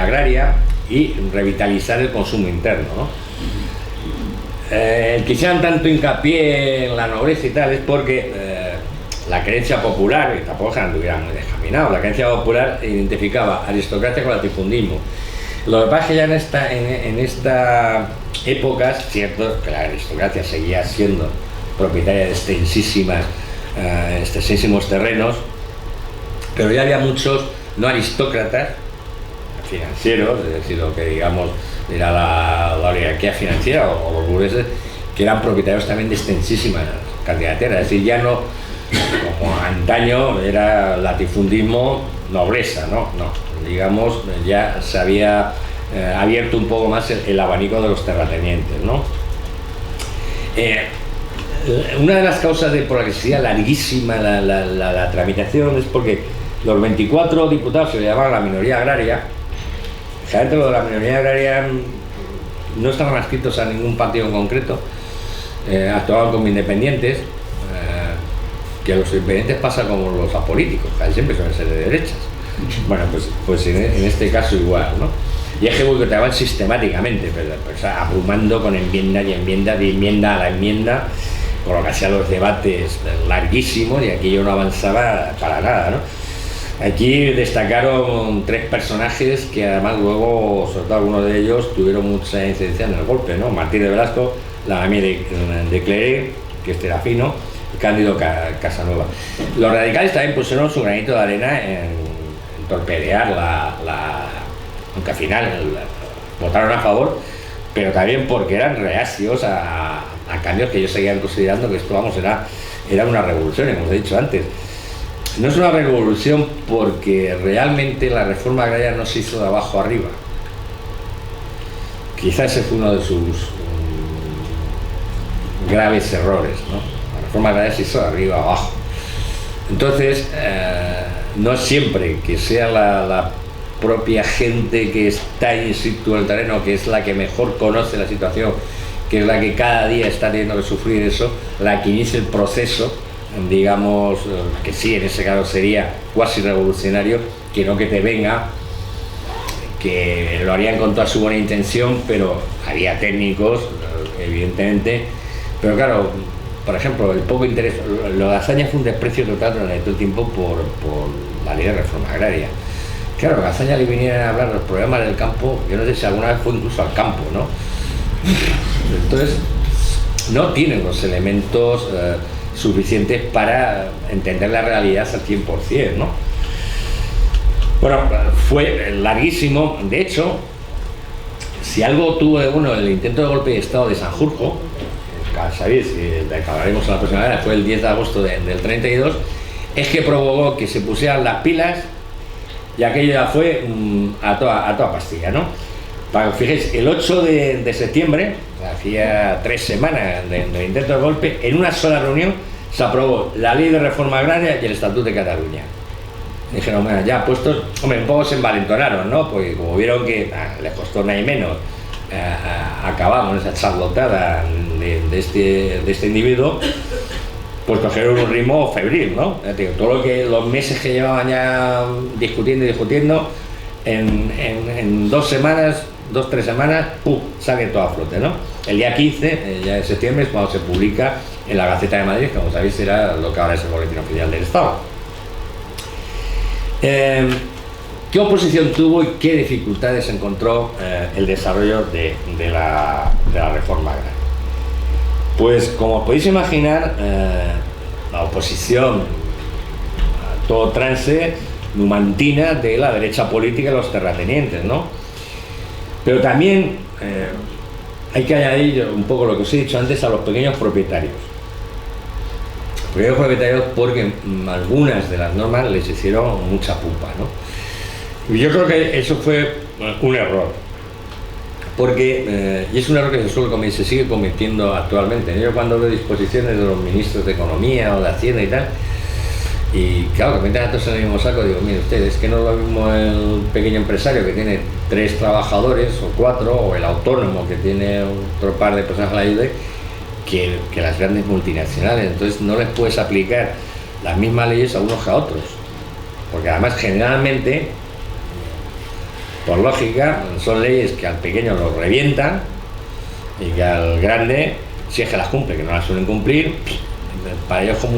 agraria y revitalizar el consumo interno, ¿no? El que hicieran tanto hincapié en la nobleza y tal es porque la creencia popular, y tampoco se anduviera muy descaminado, la creencia popular identificaba aristocracia con latifundismo. Lo que pasa es que ya en esta época, es cierto que la aristocracia seguía siendo propietaria de extensísimos terrenos, pero ya había muchos no aristócratas financieros, es decir, lo que digamos era la oligarquía financiera o los burgueses, que eran propietarios también de extensísimas cantidades de tierras. Es decir, ya no, como antaño era latifundismo, nobleza, no, digamos, ya se había abierto un poco más el abanico de los terratenientes, ¿no? Una de las causas por la que se hacía larguísima la tramitación es porque los 24 diputados se llamaban la minoría agraria. Generalmente lo de la minoría agraria no estaban adscritos a ningún partido en concreto, actuaban como independientes, que a los independientes pasa como los apolíticos, casi siempre suelen ser de derechas. Bueno, pues en este caso igual, ¿no? Y es que boicoteaban sistemáticamente, pues, abrumando con enmienda y enmienda, de enmienda a la enmienda, con lo que hacían los debates larguísimos, y aquello no avanzaba para nada, ¿no? Aquí destacaron 3 personajes que además luego, sobre todo algunos de ellos, tuvieron mucha incidencia en el golpe, ¿no? Martín de Velasco, la Lamie de Cleré, que este era fino, y Cándido Casanueva. Los radicales también pusieron su granito de arena en torpedear aunque al final votaron a favor, pero también porque eran reacios a cambios que ellos seguían considerando que esto, vamos, era una revolución, como os he dicho antes. No es una revolución porque realmente la reforma agraria no se hizo de abajo arriba. Quizás ese fue uno de sus graves errores, ¿no? La reforma agraria se hizo de arriba a abajo. Entonces, no siempre que sea la propia gente que está in situ en el terreno, que es la que mejor conoce la situación, que es la que cada día está teniendo que sufrir eso, la que inicia el proceso, digamos, que sí, en ese caso sería cuasi revolucionario, que no que te venga, que lo harían con toda su buena intención, pero había técnicos, evidentemente, pero claro, por ejemplo, el poco interés, lo de Azaña fue un desprecio total durante todo el tiempo por la ley de reforma agraria. Claro, que a Azaña le vinieran a hablar de los problemas del campo, yo no sé si alguna vez fue incluso al campo, ¿no? Entonces, no tienen los elementos suficientes para entender la realidad al 100%, ¿no? Bueno, fue larguísimo. De hecho, si algo tuvo de bueno el intento de golpe de Estado de Sanjurjo, sabéis, de que hablaremos la próxima vez, fue el 10 de agosto del 32, es que provocó que se pusieran las pilas y aquello ya fue a toda pastilla, ¿no? Para que fijéis, el 8 de septiembre, hacía 3 semanas del intento de golpe, en una sola reunión se aprobó la ley de reforma agraria y el Estatuto de Cataluña. Dijeron, bueno, ya puestos, hombre, un poco se envalentonaron, ¿no? Porque como vieron que les costó nada y menos, acabamos esa charlotada de este individuo, pues cogieron un ritmo febril, ¿no? Todo lo que los meses que llevaban ya discutiendo, en 2 semanas, 2-3 semanas, sale todo a flote, ¿no? El día 15 ya de septiembre es cuando se publica en la Gaceta de Madrid, que como sabéis era lo que ahora es el Boletín Oficial del Estado. ¿Qué oposición tuvo y qué dificultades encontró el desarrollo de la reforma agraria? Pues como os podéis imaginar, la oposición a todo trance numantina de la derecha política y los terratenientes, ¿no? Pero también hay que añadir un poco lo que os he dicho antes a los pequeños propietarios. Pequeños propietarios porque algunas de las normas les hicieron mucha pupa, ¿no? Y yo creo que eso fue un error, porque, y es un error que se sigue cometiendo actualmente, ¿no? Yo cuando veo disposiciones de los ministros de Economía o de Hacienda y tal, y claro, que meten a todos en el mismo saco, digo, mire ustedes, es que no es lo mismo el pequeño empresario que tiene 3 trabajadores o 4, o el autónomo que tiene otro par de personas a la ayuda, que las grandes multinacionales. Entonces no les puedes aplicar las mismas leyes a unos que a otros, porque además generalmente, por lógica, son leyes que al pequeño lo revientan y que al grande, si es que las cumple, que no las suelen cumplir, para ellos como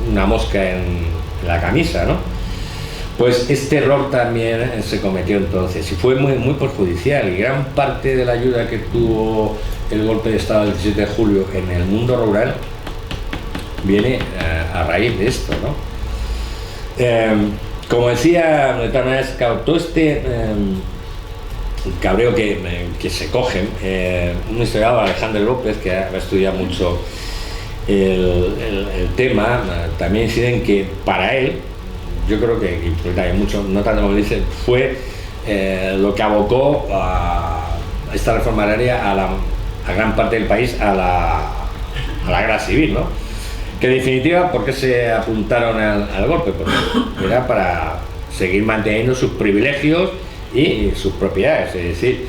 una mosca en la camisa, ¿no? Pues este error también se cometió entonces y fue muy, muy perjudicial, y gran parte de la ayuda que tuvo el golpe de Estado del 17 de julio en el mundo rural viene a raíz de esto, ¿no? Como decía, de todas maneras, todo este cabreo que se cogen, un historiador, Alejandro López, que ha estudiado mucho el tema, también inciden que para él, yo creo que también mucho, no tanto como dice, fue lo que abocó a esta reforma agraria a gran parte del país a la guerra civil, ¿no? Que en definitiva, ¿por qué se apuntaron al golpe? Porque era para seguir manteniendo sus privilegios y sus propiedades, es decir,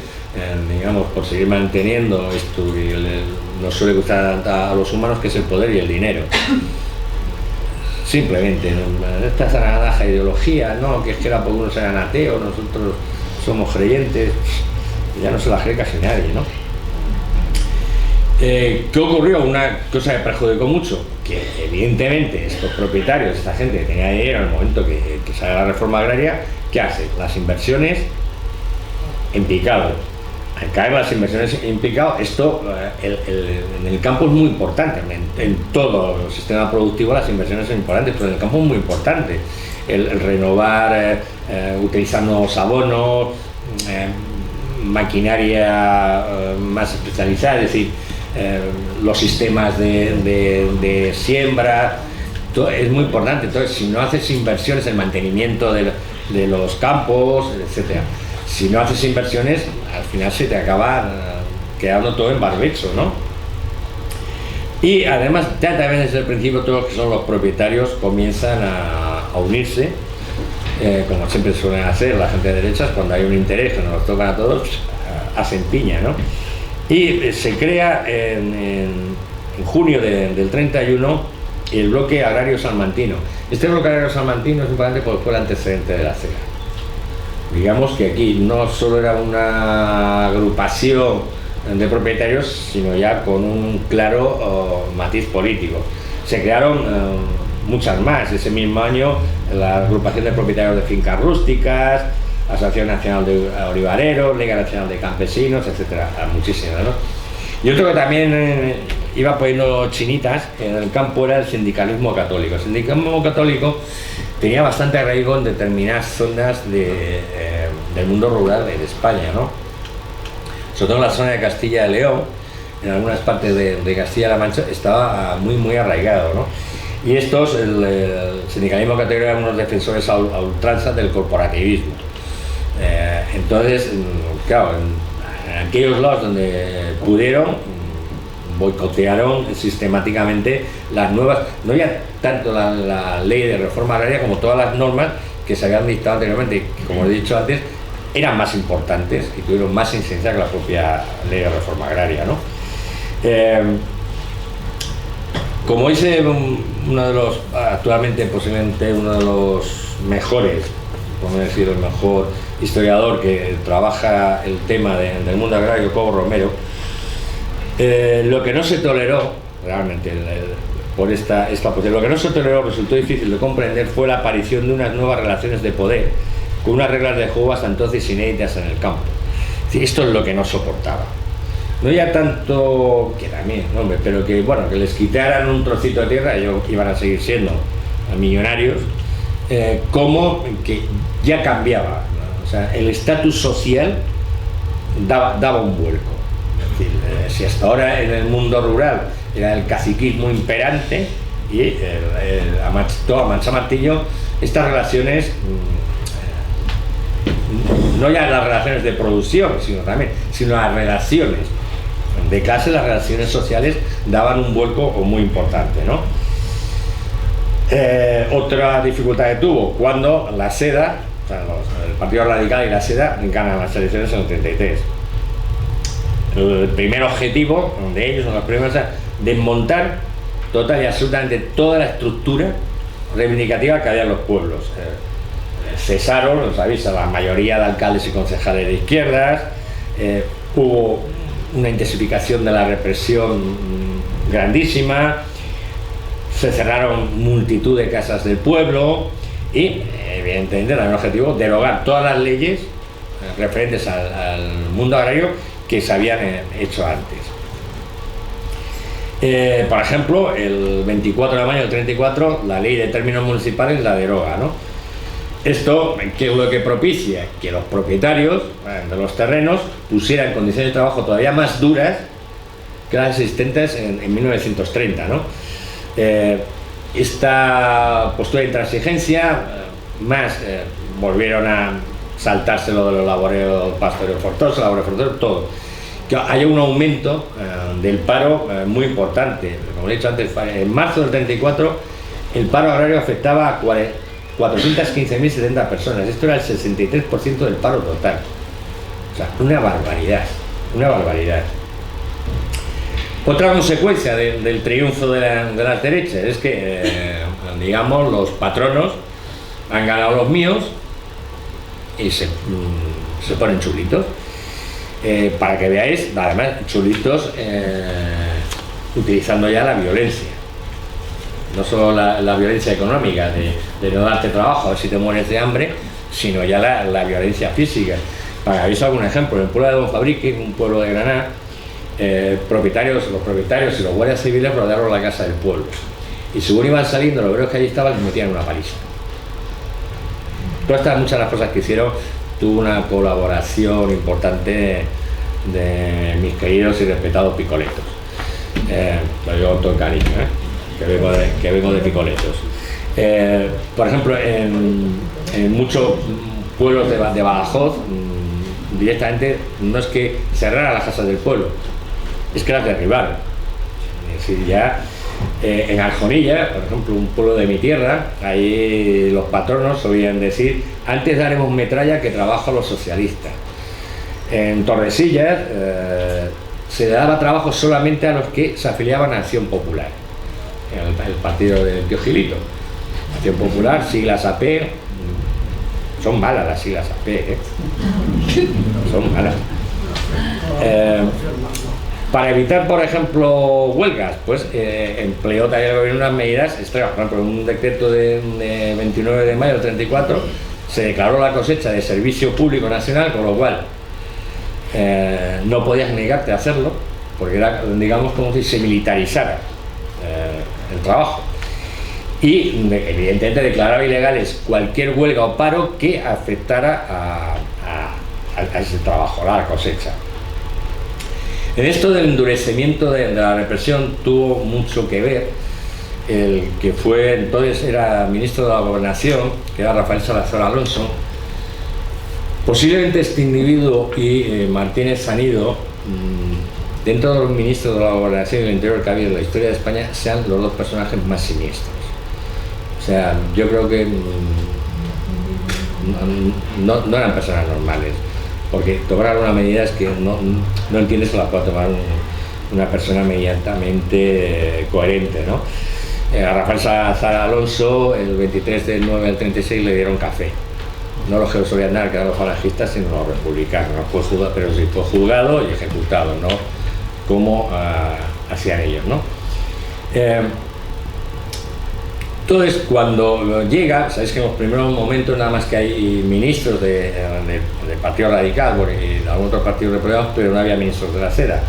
digamos, por seguir manteniendo esto que nos suele gustar a los humanos, que es el poder y el dinero. Simplemente, ¿no? Esta sanadaja ideología, no, que es que era porque unos eran ateos, nosotros somos creyentes, ya no se la cree casi nadie, ¿no? ¿Qué ocurrió? Una cosa que perjudicó mucho, que evidentemente estos propietarios, esta gente que tenía dinero en el momento que sale la reforma agraria, ¿qué hace? Las inversiones en picado. Al caer las inversiones en picado, esto en el campo es muy importante, en todo el sistema productivo las inversiones son importantes, pero en el campo es muy importante el renovar, utilizar nuevos abonos, maquinaria más especializada, es decir, los sistemas de siembra, todo es muy importante. Entonces, si no haces inversiones en mantenimiento de los campos, etcétera, si no haces inversiones, al final se te acaba quedando todo en barbecho, ¿no? Y además, ya también desde el principio, todos los que son los propietarios comienzan a unirse, como siempre suelen hacer la gente de derechas, cuando hay un interés que nos toca a todos, hacen piña, ¿no? Y se crea en junio del 31 el bloque agrario salmantino. Este bloque agrario salmantino es importante porque fue el antecedente de la CEGA. Digamos que aquí no solo era una agrupación de propietarios, sino ya con un claro matiz político. Se crearon muchas más. Ese mismo año la agrupación de propietarios de fincas rústicas, Asociación Nacional de Olivareros, Liga Nacional de Campesinos, etcétera, muchísimas, ¿no? Y otro que también iba poniendo chinitas en el campo era el sindicalismo católico. El sindicalismo católico tenía bastante arraigo en determinadas zonas del mundo rural de España, ¿no? Sobre todo en la zona de Castilla y León, en algunas partes de Castilla-La Mancha, estaba muy arraigado, ¿no? Y estos, el sindicalismo católico, eran unos defensores a ultranza del corporativismo. Entonces, claro, en aquellos lados donde pudieron, boicotearon sistemáticamente las nuevas, no ya tanto la ley de reforma agraria como todas las normas que se habían dictado anteriormente, que como he dicho antes, eran más importantes y tuvieron más incidencia que la propia ley de reforma agraria, ¿no? Como dice uno de los, actualmente posiblemente uno de los mejores, por no decir el mejor historiador que trabaja el tema del mundo agrario, Cobo Romero, lo que no se toleró realmente por esta posición, lo que no se toleró, resultó difícil de comprender, fue la aparición de unas nuevas relaciones de poder con unas reglas de juego hasta entonces inéditas en el campo. Esto es lo que no soportaba. No ya tanto, que también, hombre, pero que, bueno, que les quitaran un trocito de tierra, ellos iban a seguir siendo millonarios, como que ya cambiaba, ¿no? O sea, el estatus social daba un vuelco. Es decir, si hasta ahora en el mundo rural era el caciquismo imperante, y a mancha martillo, estas relaciones, no ya las relaciones de producción, sino las relaciones de clase, las relaciones sociales daban un vuelco muy importante, ¿no? Otra dificultad que tuvo cuando la SEDA, o sea, el Partido Radical y la SEDA ganan las elecciones en el 33. El primer objetivo de ellos, los primeros, es desmontar total y absolutamente toda la estructura reivindicativa que había en los pueblos. Cesaron, lo sabéis, a la mayoría de alcaldes y concejales de izquierdas, hubo una intensificación de la represión grandísima, se cerraron multitud de casas del pueblo y, evidentemente, el objetivo derogar todas las leyes referentes al mundo agrario que se habían hecho antes. Por ejemplo, el 24 de mayo del 34, la ley de términos municipales la deroga, ¿no? Esto, ¿qué es lo que propicia? Que los propietarios de los terrenos pusieran condiciones de trabajo todavía más duras que las existentes en 1930, ¿no? Esta postura de intransigencia, volvieron a saltarse lo de los laboreos pastoreo forzoso, laboreo forzoso, todo. Que haya un aumento del paro muy importante. Como he dicho antes, en marzo del 34 el paro agrario afectaba a 415.070 personas. Esto era el 63% del paro total. O sea, una barbaridad, una barbaridad. Otra consecuencia del triunfo de las derechas es que, digamos, los patronos han ganado los míos y se ponen chulitos. Para que veáis, además, chulitos utilizando ya la violencia. No solo la violencia económica de no darte trabajo a ver si te mueres de hambre, sino ya la violencia física. Para que veáis algún ejemplo, en el pueblo de Don Fabrique, un pueblo de Granada, los propietarios y los guardias civiles rodearon la casa del pueblo. Y según iban saliendo, los obreros que allí estaban les metían una paliza. Todas estas, muchas de las cosas que hicieron, tuvo una colaboración importante de mis queridos y respetados picoletos. Lo digo con todo el cariño, que vengo de picoletos. Por ejemplo, en muchos pueblos de Badajoz, directamente no es que cerraran las casas del pueblo, es que las derribaron. Es decir, ya en Arjonilla, por ejemplo, un pueblo de mi tierra, ahí los patronos solían decir: antes daremos metralla que trabajo a los socialistas. En Tordesillas se daba trabajo solamente a los que se afiliaban a Acción Popular, el partido del tío Gilito. Acción Popular, siglas AP, son malas las siglas AP, son malas. Para evitar, por ejemplo, huelgas, pues empleó también el gobierno unas medidas extremas. Por ejemplo, en un decreto de 29 de mayo del 34 se declaró la cosecha de servicio público nacional, con lo cual no podías negarte a hacerlo, porque era, digamos, como si se militarizara el trabajo. Y evidentemente declaraba ilegales cualquier huelga o paro que afectara a ese trabajo, a la cosecha. En esto del endurecimiento de la represión tuvo mucho que ver el que fue entonces era ministro de la Gobernación, que era Rafael Salazar Alonso. Posiblemente este individuo y Martínez Sanido, dentro de los ministros de la Gobernación y del Interior que ha habido en la historia de España, sean los dos personajes más siniestros. O sea, yo creo que no eran personas normales, porque tomar una medida es que no entiendes que la pueda tomar una persona medianamente coherente, ¿no? A Rafael Salazar Alonso, el 23 del 9 al 36 le dieron café. No los que solían dar, que eran los falangistas, sino los republicanos. No fue juzgado, pero sí fue juzgado y ejecutado, ¿no? Como hacían ellos, ¿no? Entonces, cuando llega, sabéis que en los primeros momentos nada más que hay ministros del Partido Radical y de algún otro partido replegados, pero no había ministros de la seda.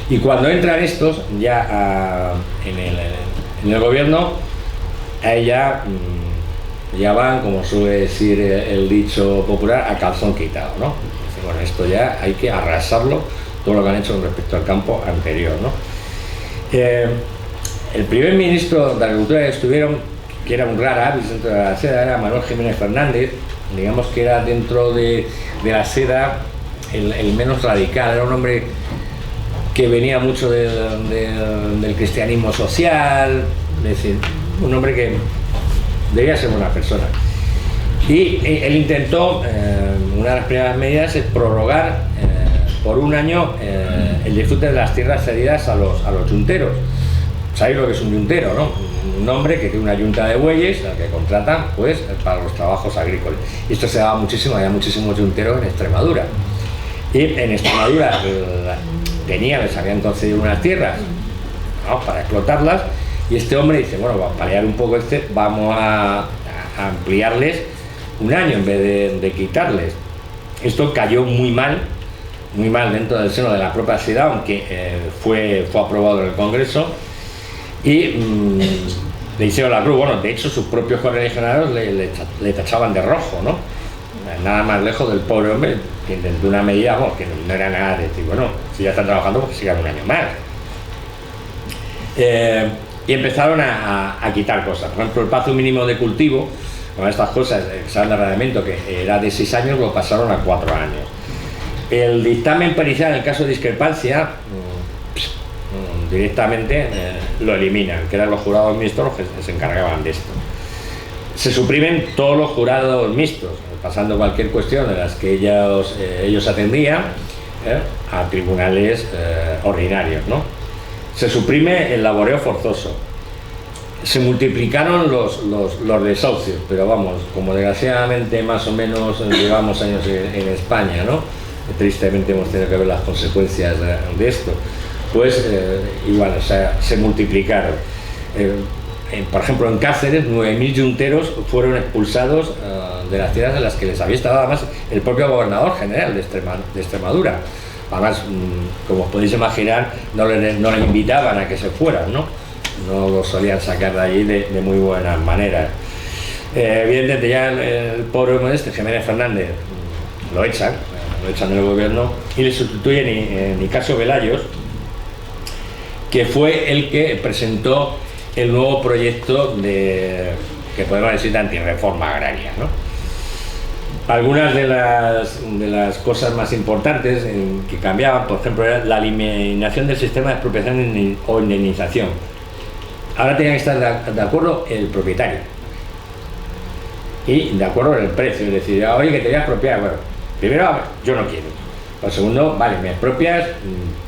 Y cuando entran estos, ya en el gobierno, ahí ya van, como suele decir el dicho popular, a calzón quitado, ¿no? Dice, bueno, esto ya hay que arrasarlo, todo lo que han hecho con respecto al campo anterior, ¿no? El primer ministro de Agricultura que estuvieron, que era un rara avis dentro de la seda, era Manuel Jiménez Fernández. Digamos que era dentro de la seda el menos radical. Era un hombre que venía mucho del cristianismo social, es decir, un hombre que debía ser buena persona. Y él intentó, una de las primeras medidas es prorrogar por un año el disfrute de las tierras cedidas a los yunteros. Sabéis lo que es un yuntero, ¿no? Un hombre que tiene una yunta de bueyes, al que contratan, pues, para los trabajos agrícolas. Y esto se daba muchísimo, había muchísimos yunteros en Extremadura. Y en Extremadura les habían concedido unas tierras, ¿no?, para explotarlas, y este hombre dice, bueno, para paliar un poco vamos a ampliarles un año en vez de quitarles. Esto cayó muy mal dentro del seno de la propia ciudad, aunque fue aprobado en el Congreso. Y le hicieron la cruz. Bueno, de hecho sus propios correligionarios le tachaban de rojo, ¿no? Nada más lejos del pobre hombre que intentó una medida, bueno, que no era nada de decir, bueno, si ya están trabajando, pues sigan un año más. Y empezaron a quitar cosas. Por ejemplo, el plazo mínimo de cultivo, con estas cosas, el examen de arrendamiento, que era de 6 años, lo pasaron a 4 años. El dictamen pericial, en el caso de discrepancia, directamente lo eliminan, que eran los jurados mixtos los que se encargaban de esto. Se suprimen todos los jurados mixtos, pasando cualquier cuestión de las que ellos atendían a tribunales ordinarios, ¿no? Se suprime el laboreo forzoso. Se multiplicaron los desahucios, pero vamos, como desgraciadamente más o menos llevamos años en España, ¿no? Tristemente hemos tenido que ver las consecuencias de esto. Pues igual, o sea, se multiplicaron. Por ejemplo, en Cáceres, 9.000 yunteros fueron expulsados de las tierras en las que les había estado además el propio gobernador general de Extremadura. Además, como os podéis imaginar, no les invitaban a que se fueran, ¿no? No los solían sacar de allí de muy buenas maneras. Evidentemente ya el pobre hombre Jiménez Fernández, lo echan del gobierno y le sustituyen Nicasio Velayos, que fue el que presentó el nuevo proyecto que podemos decir de antirreforma agraria, ¿no? Algunas de las cosas más importantes que cambiaban, por ejemplo, era la eliminación del sistema de expropiación o indemnización. Ahora tenía que estar de acuerdo el propietario y de acuerdo en el precio, es decir, oye, que te voy a expropiar. Bueno, primero, yo no quiero. Lo segundo, vale, me expropias,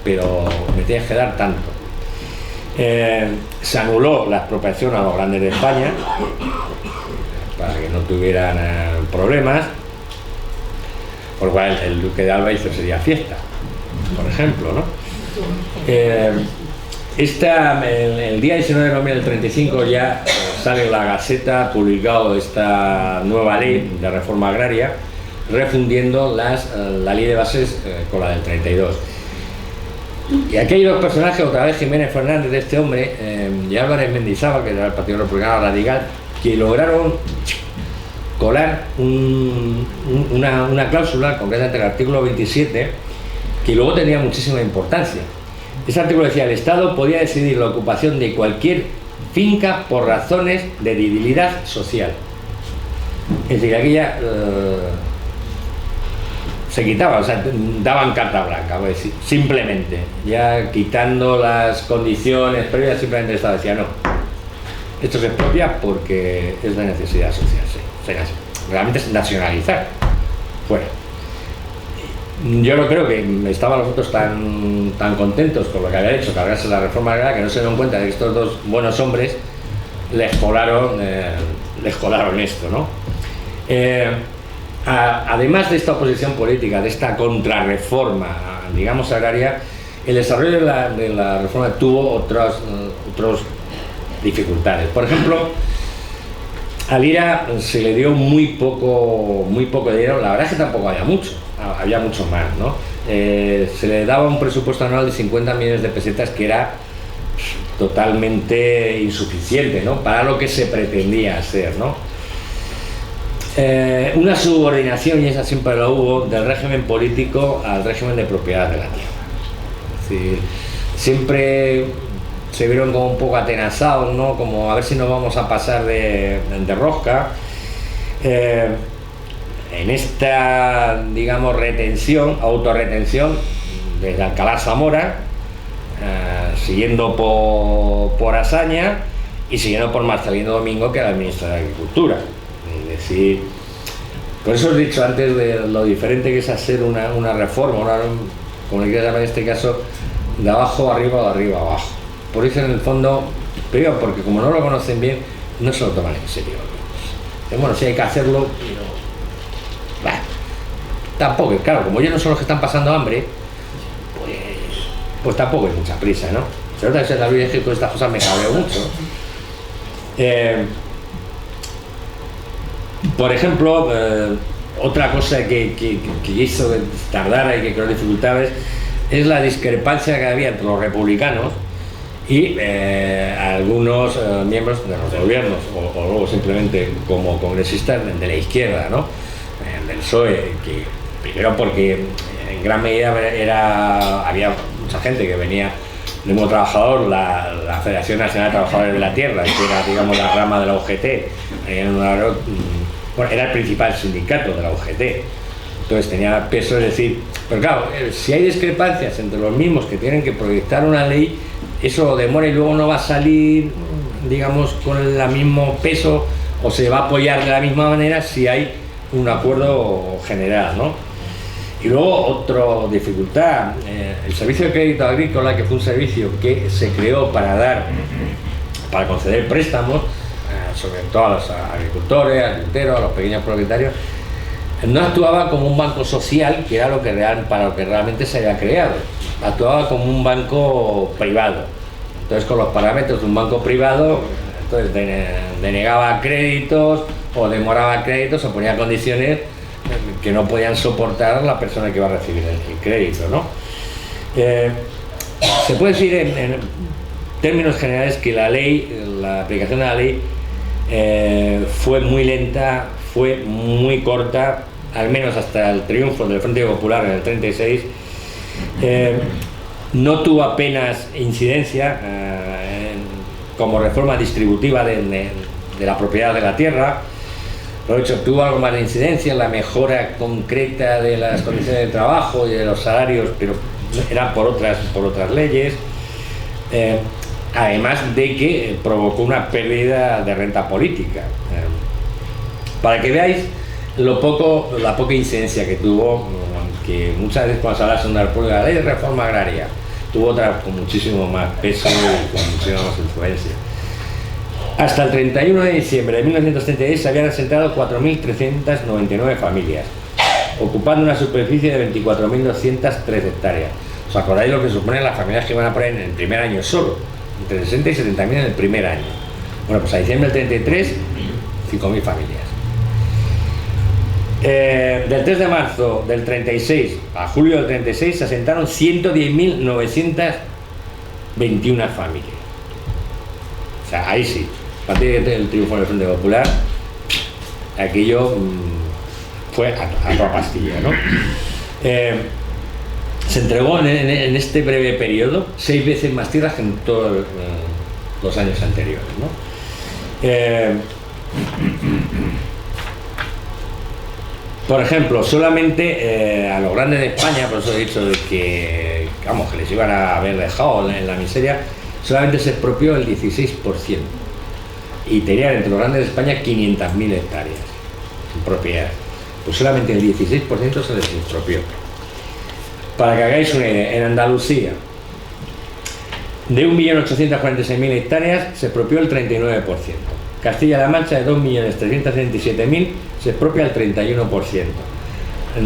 pero me tienes que dar tanto. Se anuló la expropiación a los grandes de España para que no tuvieran problemas, por lo cual el duque de Alba hizo ese día fiesta. por ejemplo, ¿no? El día 19 de noviembre del 35 ya sale en la Gaceta publicado esta nueva ley de reforma agraria, refundiendo la ley de bases con la del 32. Y aquí hay dos personajes, otra vez Jiménez Fernández, de este hombre, y Álvarez Mendizábal, que era el Partido Republicano Radical, que lograron colar una cláusula, concretamente el artículo 27, que luego tenía muchísima importancia. Ese artículo decía: el Estado podía decidir la ocupación de cualquier finca por razones de debilidad social. Es decir, aquella se quitaba, o sea, daban carta blanca, voy a decir, simplemente, ya quitando las condiciones previas, simplemente el Estado decía: no, esto se expropia porque es de necesidad social, sí, realmente es nacionalizar, fuera. Yo no creo que estaban los otros tan contentos con lo que había hecho, cargarse la reforma agraria, que no se dieron cuenta de que estos dos buenos hombres les colaron esto, ¿no? Además de esta oposición política, de esta contrarreforma, digamos, agraria, el desarrollo de la reforma tuvo otras dificultades. Por ejemplo, al IRA se le dio muy poco dinero. La verdad es que tampoco había mucho más, ¿no? Se le daba un presupuesto anual de 50 millones de pesetas, que era totalmente insuficiente, ¿no?, para lo que se pretendía hacer, ¿no? Una subordinación, y esa siempre la hubo, del régimen político al régimen de propiedad de la tierra. Es decir, siempre se vieron como un poco atenazados, ¿no?, como a ver si nos vamos a pasar de rosca. En esta, digamos, autorretención desde Alcalá Zamora, siguiendo por Azaña y siguiendo por Marcelino Domingo, que era el ministro de Agricultura. Es decir, por eso he dicho antes de lo diferente que es hacer una reforma, como le quieras llamar en este caso, de abajo arriba o de arriba abajo. Por eso, en el fondo, pero porque como no lo conocen bien, no se lo toman en serio. Bueno, sí hay que hacerlo, pero tampoco, claro, como ellos no son los que están pasando hambre, pues tampoco hay mucha prisa, ¿no? Se nota que David es que con estas cosas me cabreo mucho. Por ejemplo, otra cosa que hizo que tardara y que creó dificultades es la discrepancia que había entre los republicanos y algunos miembros de los gobiernos, o luego simplemente como congresistas de la izquierda, ¿no?, del PSOE, que primero porque en gran medida había mucha gente que venía del mundo trabajador, la Federación Nacional de Trabajadores de la Tierra, que era, digamos, la rama de la UGT, era el principal sindicato de la UGT, entonces tenía peso. Es decir, pero claro, si hay discrepancias entre los mismos que tienen que proyectar una ley, eso demora y luego no va a salir, digamos, con el mismo peso, o se va a apoyar de la misma manera si hay un acuerdo general, ¿no? Y luego otra dificultad, el servicio de crédito agrícola, que fue un servicio que se creó para conceder préstamos, sobre todo a los agricultores, a los pequeños propietarios, no actuaba como un banco social, que era para lo que realmente se había creado. Actuaba como un banco privado. Entonces, con los parámetros de un banco privado, entonces denegaba créditos o demoraba créditos o ponía condiciones que no podían soportar la persona que iba a recibir el crédito, ¿no? Se puede decir en términos generales que la aplicación de la ley fue muy lenta, fue muy corta, al menos hasta el triunfo del Frente Popular en el 36. No tuvo apenas incidencia como reforma distributiva de la propiedad de la tierra. Por hecho, tuvo algo más de incidencia en la mejora concreta de las condiciones de trabajo y de los salarios, pero eran por otras leyes. Además de que provocó una pérdida de renta política. Para que veáis la poca incidencia que tuvo, que muchas veces cuando se habla de Segunda República, la ley de reforma agraria, tuvo otra con muchísimo más peso y con muchísima más influencia. Hasta el 31 de diciembre de 1936 se habían asentado 4.399 familias, ocupando una superficie de 24.203 hectáreas. ¿Os acordáis lo que suponen las familias que van a poner en el primer año solo? Entre 60 y 70.000 en el primer año. Bueno, pues a diciembre del 33, 5.000 familias. Del 3 de marzo del 36 a julio del 36 se asentaron 110.921 familias. O sea, ahí sí, a partir del triunfo del Frente Popular, aquello fue a toda pastilla, ¿no? Se entregó en este breve periodo 6 veces más tierras que en todos los años anteriores, ¿no? Por ejemplo, solamente a los grandes de España, por eso he dicho de que, vamos, que les iban a haber dejado en la miseria, solamente se expropió el 16%. Y tenían entre los grandes de España 500.000 hectáreas en propiedad. Pues solamente el 16% se les expropió. Para que hagáis una idea, en Andalucía, de 1.846.000 hectáreas se expropió el 39%. Castilla-La Mancha, de 2.337.000, se expropia el 31%.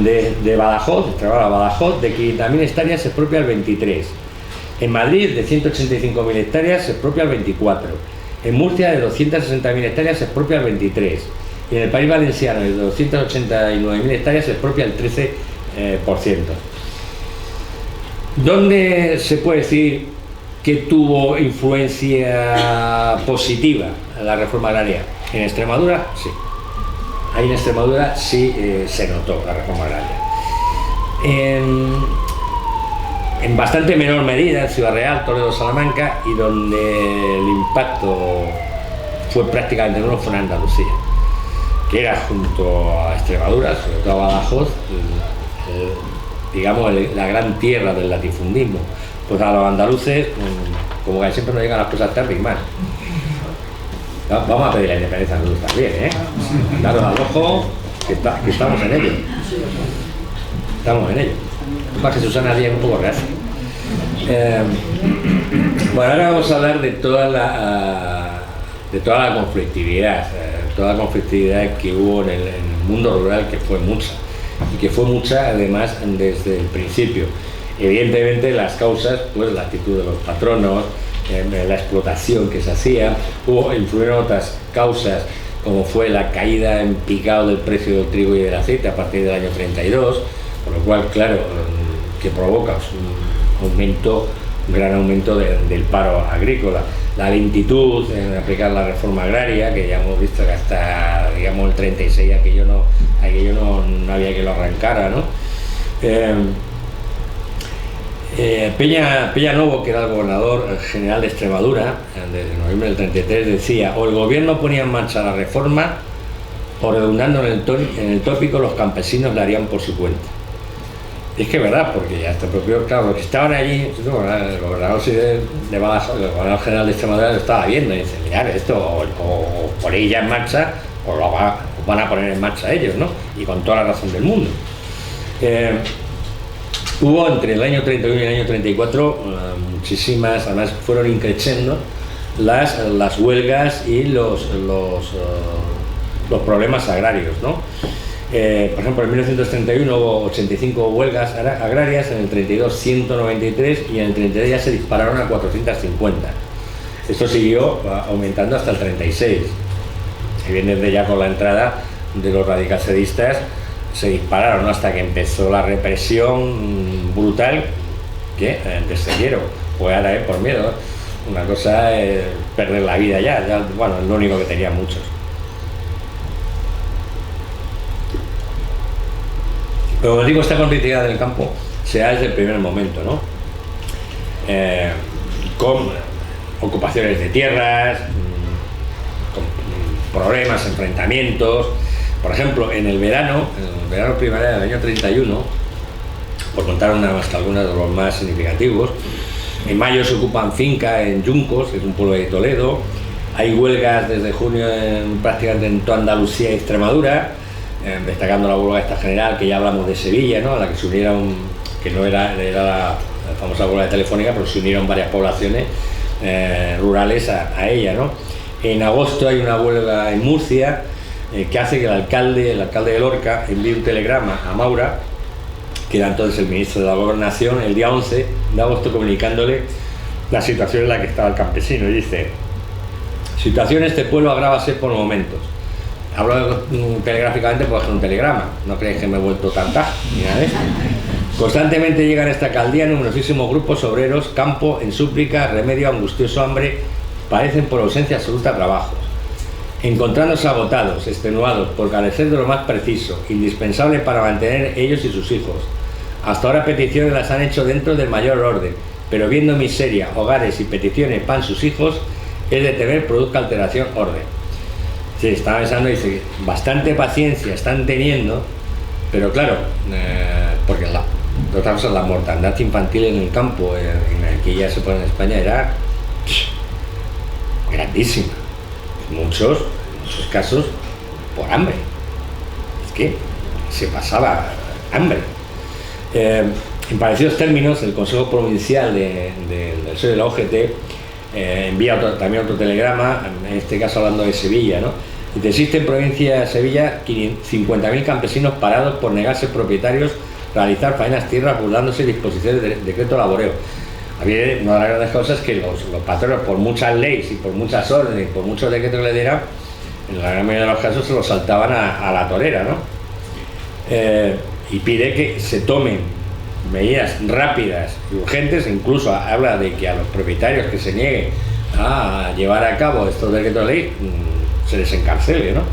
De Badajoz, Extremadura, Badajoz, de 500.000 hectáreas se expropia el 23%. En Madrid, de 185.000 hectáreas, se expropia el 24%. En Murcia, de 260.000 hectáreas, se expropia el 23%. Y en el País Valenciano, de 289.000 hectáreas, se expropia el 13%. ¿Dónde se puede decir que tuvo influencia positiva la reforma agraria? En Extremadura, sí. Ahí en Extremadura sí se notó la reforma agraria. En bastante menor medida en Ciudad Real, Toledo, Salamanca, y donde el impacto fue prácticamente nulo fue en Andalucía, que era junto a Extremadura, sobre todo a Badajoz, digamos, la gran tierra del latifundismo. Pues a los andaluces, como que siempre nos llegan las cosas tarde y mal. Vamos a pedir la independencia andaluz también, ¿eh? Daros al ojo, que estamos en ello. Estamos en ello. Para que Susana Díaz un poco reacia. Bueno, ahora vamos a hablar de toda la conflictividad, toda la conflictividad que hubo en el mundo rural, que fue mucha. Y que fue mucha además desde el principio. Evidentemente las causas, pues la actitud de los patronos, la explotación que se hacía, influyeron otras causas como fue la caída en picado del precio del trigo y del aceite a partir del año 32, por lo cual, claro, que provoca un gran aumento del paro agrícola. La lentitud en aplicar la reforma agraria, que ya hemos visto que hasta, digamos, el 36 aquello no había que lo arrancara, ¿no? Peña Novo, que era el gobernador general de Extremadura, desde noviembre del 33, decía: o el gobierno ponía en marcha la reforma, o redundando en el tópico, los campesinos la harían por su cuenta. Y es que es verdad, porque ya está propio, claro, los que estaban allí, el gobernador de Badajoz, el gobernador general de Extremadura lo estaba viendo y dice: mirad, esto o ponéis ya en marcha, o lo van a poner en marcha ellos, ¿no? Y con toda la razón del mundo. Hubo entre el año 31 y el año 34 muchísimas, además fueron increciendo las huelgas y los problemas agrarios, ¿no? Por ejemplo, en 1931 hubo 85 huelgas agrarias, en el 32 193 y en el 33 ya se dispararon a 450. Esto siguió aumentando hasta el 36. Y bien, desde ya con la entrada de los radicalcedistas se dispararon, ¿no? Hasta que empezó la represión brutal, que desequieron, pues ahora por miedo, ¿no? Una cosa es perder la vida ya, bueno, es lo único que tenían muchos. Pero como digo, esta conflictividad del campo se da desde el primer momento, ¿no? Con ocupaciones de tierras, con problemas, enfrentamientos. Por ejemplo, en el verano primaveral del año 31, por contar nada más que algunos de los más significativos, en mayo se ocupan finca en Yuncos, que es un pueblo de Toledo. Hay huelgas desde junio prácticamente en toda Andalucía y Extremadura, destacando la huelga esta general, que ya hablamos de Sevilla, ¿no? A la que se unieron, que no era la famosa huelga de Telefónica, pero se unieron varias poblaciones rurales a ella, ¿no? En agosto hay una huelga en Murcia, que hace que el alcalde de Lorca envíe un telegrama a Maura, que era entonces el ministro de la Gobernación, el día 11 de agosto, comunicándole la situación en la que estaba el campesino. Y dice: situación en este pueblo agrávase por momentos. Hablo telegráficamente por hacer un telegrama, no creéis que me he vuelto tanta ni nada de eso. Constantemente llegan a esta alcaldía numerosísimos grupos obreros, campo en súplica, remedio a angustioso hambre, padecen por ausencia absoluta de trabajos, encontrándose agotados, extenuados por carecer de lo más preciso, indispensable para mantener ellos y sus hijos. Hasta ahora peticiones las han hecho dentro del mayor orden, pero viendo miseria, hogares y peticiones para sus hijos, es de temer produzca alteración orden. Sí, estaba pensando, dice, bastante paciencia están teniendo, pero claro, porque otra cosa, la mortandad infantil en el campo, en aquí ya se pone en España, era grandísima. En muchos casos por hambre. Es que se pasaba hambre. En parecidos términos, el Consejo Provincial del PSOE de la OGT envía también otro telegrama, en este caso hablando de Sevilla, ¿no? Dice: existe en provincia de Sevilla 50.000 campesinos parados por negarse propietarios realizar faenas tierras burlándose disposiciones de decreto laboreo. Había una de las grandes cosas que los patronos, por muchas leyes y por muchas órdenes y por muchos decretos que le dieran, en la gran mayoría de los casos se los saltaban a la torera, ¿no? Y pide que se tomen medidas rápidas y urgentes, incluso habla de que a los propietarios que se nieguen a llevar a cabo estos decretos de ley se les encarcele, ¿no?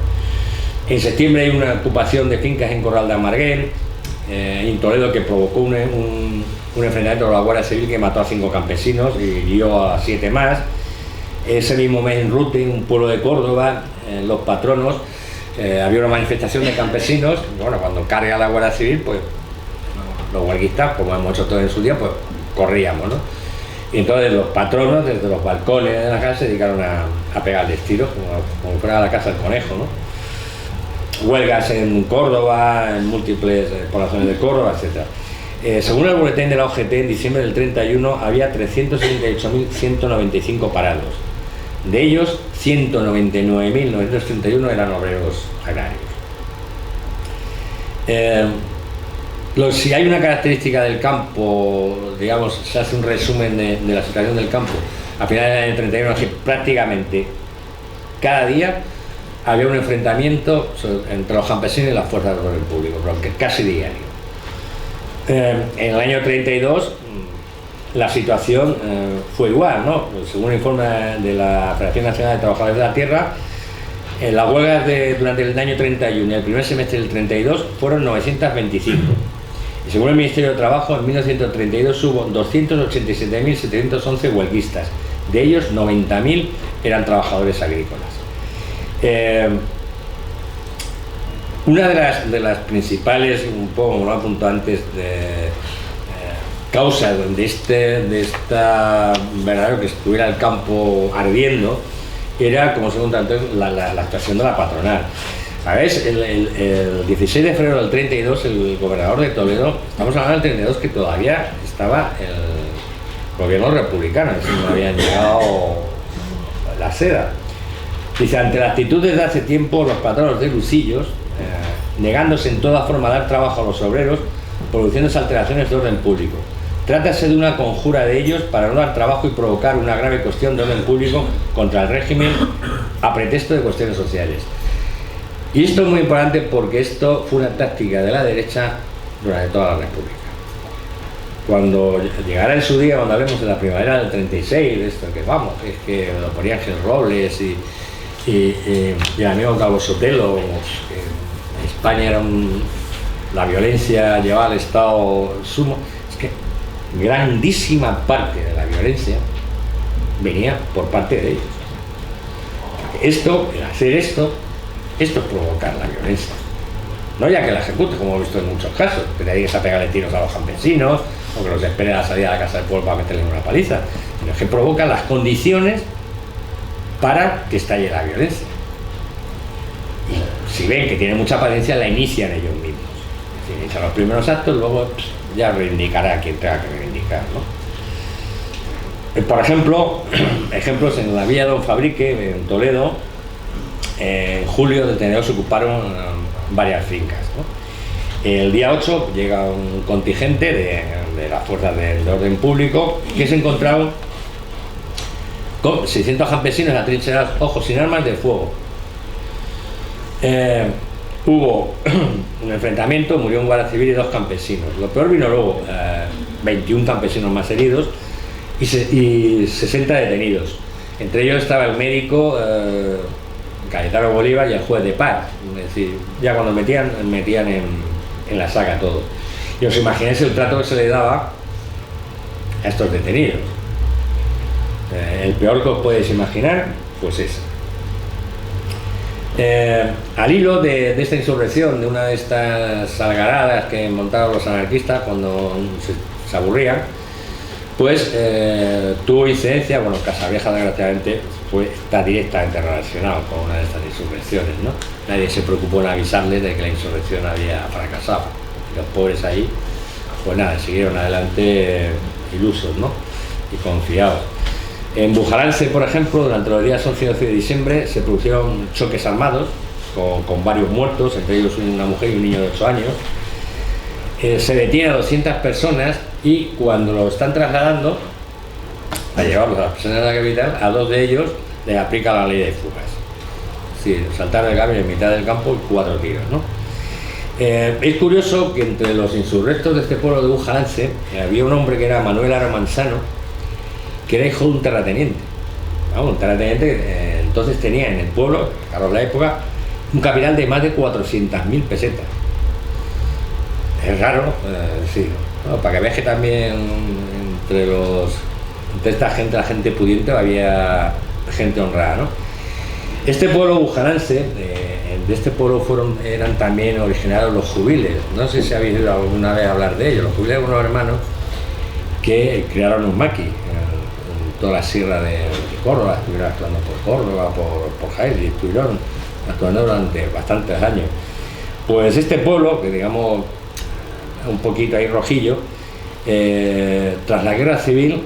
En septiembre hay una ocupación de fincas en Corral de Amarguén, en Toledo, que provocó un enfrentamiento con la Guardia Civil que mató a 5 campesinos y hirió a 7 más. Ese mismo mes en Rute, un pueblo de Córdoba, Los Patronos, había una manifestación de campesinos. Bueno, cuando carga la Guardia Civil, pues los huelguistas, como hemos hecho todos en su día, pues corríamos, ¿no? Y entonces los patronos, desde los balcones de la casa, se dedicaron a pegarles tiros, como fuera la casa del conejo, ¿no? Huelgas en Córdoba, en múltiples poblaciones de Córdoba, etc. Según el boletín de la OGT, en diciembre del 31 había 378.195 parados. De ellos, 199.931 eran obreros agrarios. Si hay una característica del campo, digamos, se hace un resumen de la situación del campo, a finales del año 31, así, prácticamente cada día había un enfrentamiento entre los campesinos y las fuerzas de orden público, casi diario. En el año 32 la situación fue igual, ¿no? Según el informe de la Federación Nacional de Trabajadores de la Tierra, las huelgas durante el año 31 y el primer semestre del 32 fueron 925. Y según el Ministerio de Trabajo, en 1932 hubo 287.711 huelguistas. De ellos, 90.000 eran trabajadores agrícolas. Una de las principales, un poco como lo apuntó antes, causas de esta verdadero que estuviera el campo ardiendo, era, como se cuenta antes, la actuación de la patronal. ¿Sabes? El 16 de febrero del 32, el gobernador de Toledo, estamos hablando del 32, que todavía estaba el gobierno republicano, es decir, no habían llegado la seda. Dice: ante la actitud desde hace tiempo los patronos de Lusillos, negándose en toda forma a dar trabajo a los obreros, produciendo alteraciones de orden público. Trátase de una conjura de ellos para no dar trabajo y provocar una grave cuestión de orden público contra el régimen a pretexto de cuestiones sociales. Y esto es muy importante porque esto fue una táctica de la derecha durante toda la República. Cuando llegara en su día, cuando hablemos de la primavera del 36, de esto que vamos, es que lo ponía Ángel Robles y el amigo Cabo Sotelo, que en España era la violencia llevaba al estado sumo. Es que grandísima parte de la violencia venía por parte de ellos. Porque el hacer esto es provocar la violencia. No ya que la ejecute, como hemos visto en muchos casos, que te digas a pegarle tiros a los campesinos, o que los espere a la salida de la casa del pueblo para meterle una paliza, sino que provoca las condiciones para que estalle la violencia. Y si ven que tienen mucha paciencia, la inician ellos mismos. Si inician los primeros actos, luego ya reivindicará quien tenga que reivindicar, ¿no? Por ejemplo, ejemplos en la Villa Don Fabrique, en Toledo, en julio detenedores ocuparon varias fincas, ¿no? El día 8 llega un contingente de las fuerzas de orden público que se encontraron con 600 campesinos atrincherados, ojo, sin armas de fuego. Hubo un enfrentamiento, murió un guardia civil y 2 campesinos. Lo peor vino luego, 21 campesinos más heridos y 60 detenidos. Entre ellos estaba el médico Cayetano Bolívar y el juez de paz. Es decir, ya cuando metían en la saca todo. Y os imagináis el trato que se le daba a estos detenidos. El peor que os podéis imaginar, pues es. Al hilo de esta insurrección, de una de estas algaradas que montaron los anarquistas cuando se aburrían, pues tuvo incidencia, bueno, Casavieja desgraciadamente está directamente relacionado con una de estas insurrecciones, ¿no? Nadie se preocupó en avisarles de que la insurrección había fracasado. Y los pobres ahí, pues nada, siguieron adelante ilusos, ¿no? Y confiados. En Bujalance, por ejemplo, durante los días 11 y 12 de diciembre se produjeron choques armados con varios muertos, entre ellos una mujer y un niño de 8 años. Se detiene a 200 personas y cuando lo están trasladando a llevarlos a las prisiones de la capital, a 2 de ellos les aplica la ley de fugas. Es decir, saltar del camión en mitad del campo y 4 tiros, ¿no? Es curioso que entre los insurrectos de este pueblo de Bujalance había un hombre que era Manuel Aro Manzano, que era hijo de un terrateniente. Un terrateniente que entonces tenía en el pueblo, claro, en la época, un capital de más de 400.000 pesetas. Es raro, sí, ¿no? Para que veas que también entre esta gente, la gente pudiente, había gente honrada, ¿no? Este pueblo bujalance, de este pueblo eran también originarios los jubiles. No sé si habéis oído alguna vez hablar de ellos. Los jubiles eran unos hermanos que crearon un maqui en toda la sierra de Córdoba, estuvieron actuando por Córdoba, por Jaén, y estuvieron actuando durante bastantes años. Pues este pueblo, que digamos un poquito ahí rojillo, tras la guerra civil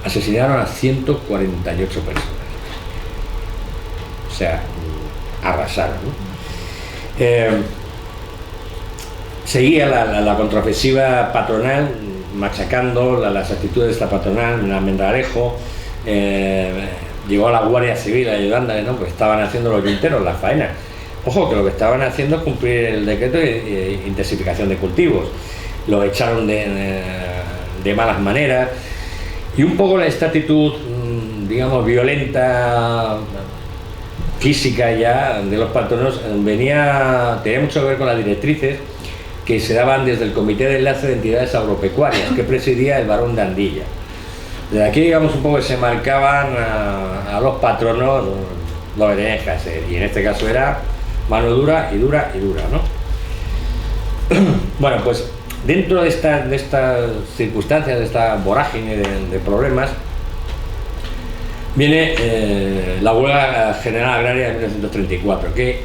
asesinaron a 148 personas. O sea, arrasaron, ¿no? Seguía la contraofensiva patronal, machacando las actitudes de esta patronal, en Almendralejo. Llegó a la Guardia Civil ayudándole, ¿no? Pues estaban haciendo los yunteros, las faenas. Ojo, que lo que estaban haciendo es cumplir el decreto de intensificación de cultivos. Lo echaron de malas maneras. Y un poco esta actitud, digamos, violenta, física ya, de los patronos, tenía mucho que ver con las directrices que se daban desde el Comité de Enlace de Entidades Agropecuarias, que presidía el barón de Andilla. Desde aquí, digamos, un poco que se marcaban a los patronos lo que tenían que hacer, y en este caso era mano dura y dura y dura, ¿no? Bueno, pues dentro de estas circunstancias, de esta vorágine de problemas, viene la huelga general agraria de 1934, que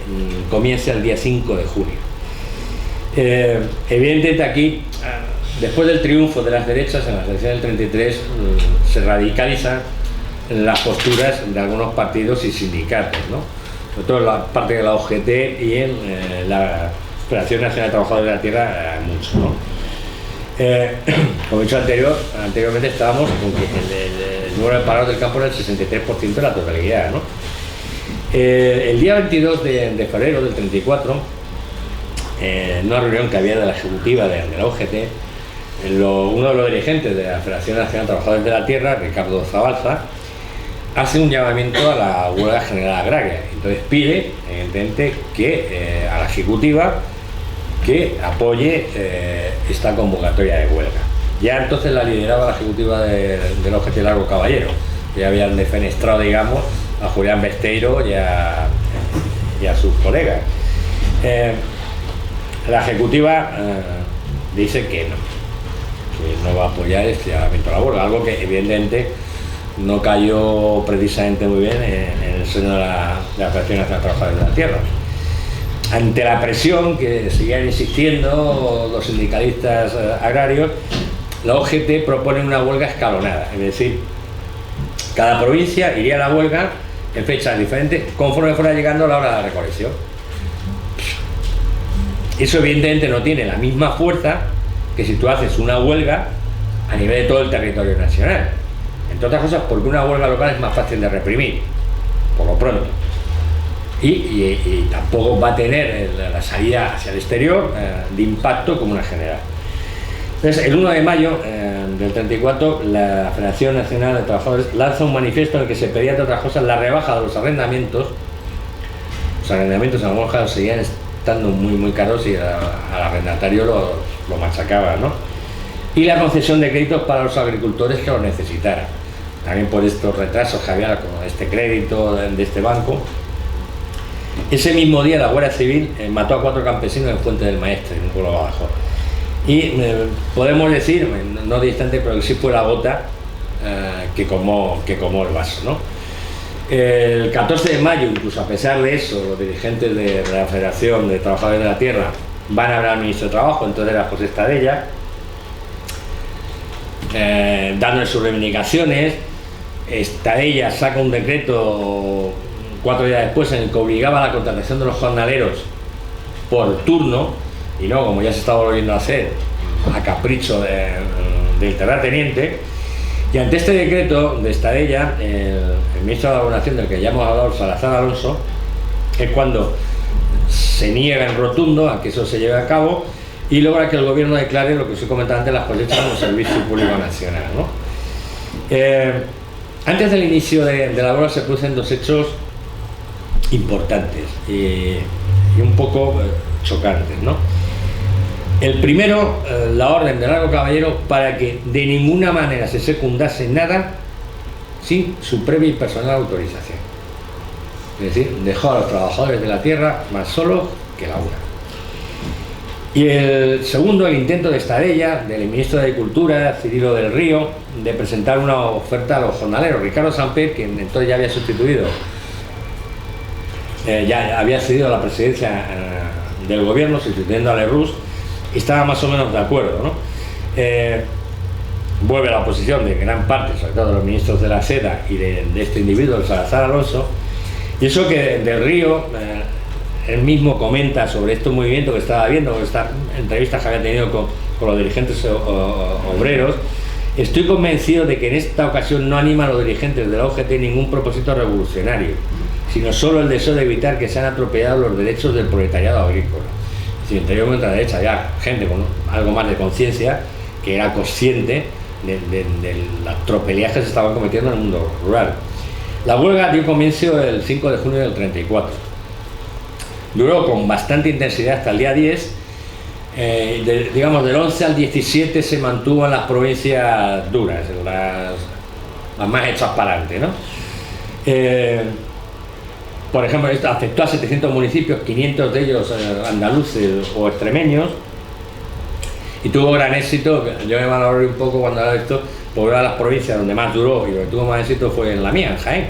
comienza el día 5 de junio. Evidentemente aquí, después del triunfo de las derechas en las elecciones del 33, se radicalizan las posturas de algunos partidos y sindicatos, ¿no? Sobre todo en la parte de la OGT y en la Federación Nacional de Trabajadores de la Tierra, mucho, ¿no? Como he dicho anteriormente, estábamos con que el número de parados del campo era el 63% de la totalidad, ¿no? El día 22 de febrero del 34, en una reunión que había de la ejecutiva de la OGT, uno de los dirigentes de la Federación Nacional de Trabajadores de la Tierra, Ricardo Zabalza, hace un llamamiento a la huelga general agraria. Entonces pide, evidentemente, a la ejecutiva que apoye esta convocatoria de huelga. Ya entonces la lideraba la ejecutiva del OGT Largo Caballero. Ya habían defenestrado, digamos, a Julián Besteiro y a sus colegas. La ejecutiva dice que no va a apoyar este llamamiento a la huelga, algo que evidentemente no cayó precisamente muy bien en el seno de la Federación Nacional de Trabajadores de la Tierra. Ante la presión que seguían insistiendo los sindicalistas agrarios, la OGT propone una huelga escalonada, es decir, cada provincia iría a la huelga en fechas diferentes conforme fuera llegando la hora de la recolección. Eso evidentemente no tiene la misma fuerza que si tú haces una huelga a nivel de todo el territorio nacional. Entre otras cosas porque una huelga local es más fácil de reprimir, por lo pronto. Y tampoco va a tener la salida hacia el exterior de impacto como una general. Entonces, el 1 de mayo del 34, la Federación Nacional de Trabajadores lanza un manifiesto en el que se pedía, entre otras cosas, la rebaja de los arrendamientos. Los arrendamientos a lo mejor seguían estando muy caros y al arrendatario lo machacaba, ¿no? Y la concesión de créditos para los agricultores que lo necesitaran. También por estos retrasos que había con este crédito de este banco. Ese mismo día la Guardia Civil mató a 4 campesinos en Fuente del Maestre, en un pueblo bajo. Y podemos decir, no distante, pero que sí fue la gota que comó el vaso, ¿no? El 14 de mayo, incluso a pesar de eso, los dirigentes de la Federación de Trabajadores de la Tierra van a hablar al ministro de Trabajo, entonces era José Estadella, dándole sus reivindicaciones. Estadella saca un decreto 4 días después en el que obligaba a la contratación de los jornaleros por turno, y no, como ya se estaba volviendo a hacer, a capricho del terrateniente. Y ante este decreto de Estadella, el ministro de la Gobernación, del que ya hemos hablado, Salazar Alonso, es cuando se niega en rotundo a que eso se lleve a cabo y logra que el gobierno declare lo que os he comentado antes, las cosechas como servicio público nacional, ¿no? Antes del inicio de la huelga se producen 2 hechos importantes y un poco chocantes, ¿no? El primero, la orden de Largo Caballero para que de ninguna manera se secundase nada sin su previa y personal autorización. Es decir, dejó a los trabajadores de la tierra más solos que la una. Y el segundo, el intento de Estadella, del ministro de Agricultura, Cirilo del Río, de presentar una oferta a los jornaleros. Ricardo Samper, que entonces ya había sustituido, ya había cedido la presidencia del gobierno, sustituyendo a Lerroux, y estaba más o menos de acuerdo, ¿no? Vuelve la oposición de gran parte, sobre todo de los ministros de la Seda y de este individuo, el Salazar Alonso, y eso que del Río, él mismo comenta sobre este movimiento que estaba viendo, estas entrevistas que había tenido con los dirigentes obreros. Estoy convencido de que en esta ocasión no anima a los dirigentes de la UGT ningún propósito revolucionario, sino solo el deseo de evitar que sean atropellados los derechos del proletariado agrícola. Si anteriormente a la derecha había gente con algo más de conciencia, que era consciente de las tropelías que se estaban cometiendo en el mundo rural. La huelga dio comienzo el 5 de junio del 34. Duró con bastante intensidad hasta el día 10. Digamos, del 11 al 17 se mantuvo en las provincias duras, las más hechas para adelante, ¿no? Por ejemplo, esto afectó a 700 municipios, 500 de ellos andaluces o extremeños, y tuvo gran éxito. Yo me valoré un poco cuando hablo de esto, por una de las provincias donde más duró y donde tuvo más éxito fue en la mía, en Jaén.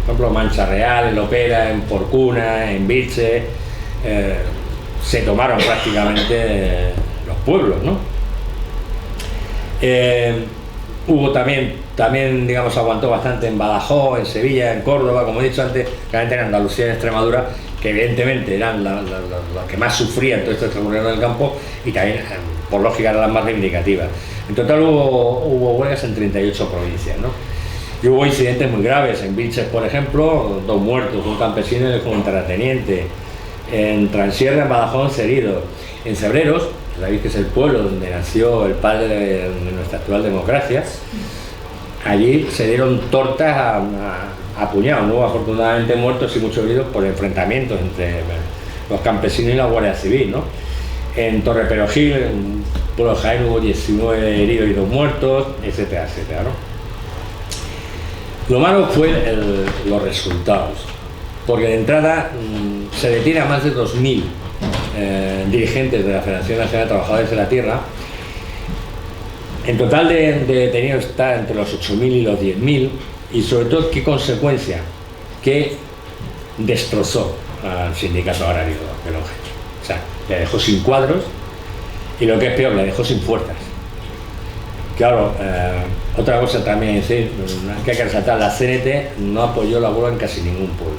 Por ejemplo, Mancha Real, en Lopera, en Porcuna, en Vilche, se tomaron prácticamente los pueblos, ¿no? Hubo también, digamos, aguantó bastante en Badajoz, en Sevilla, en Córdoba, como he dicho antes, realmente en Andalucía y en Extremadura, que evidentemente eran los que más sufrían todo esto que ocurrió en el campo y también, por lógica, eran las más reivindicativas. En total hubo huelgas en 38 provincias, ¿no? Y hubo incidentes muy graves. En Vilches, por ejemplo, 2 muertos, un campesino y un terrateniente. En Transierra, en Badajoz, 11 heridos. En Cebreros, sabéis que es el pueblo donde nació el padre de nuestra actual democracia, allí se dieron tortas a puñados. No hubo afortunadamente muertos y muchos heridos por enfrentamientos entre los campesinos y la Guardia Civil, ¿no? En Torreperogil, en pueblo de Jaén, hubo 19 heridos y 2 muertos, etcétera, etcétera, ¿no? Lo malo fue los resultados, porque de entrada se detiene a más de 2.000 dirigentes de la Federación Nacional de Trabajadores de la Tierra. En total de detenidos está entre los 8.000 y los 10.000, y sobre todo, ¿qué consecuencia? Que destrozó al sindicato agrario de Longe. O sea, le dejó sin cuadros y, lo que es peor, le dejó sin fuerzas. Claro, otra cosa también es decir, que hay que resaltar, la CNT no apoyó la huelga en casi ningún pueblo.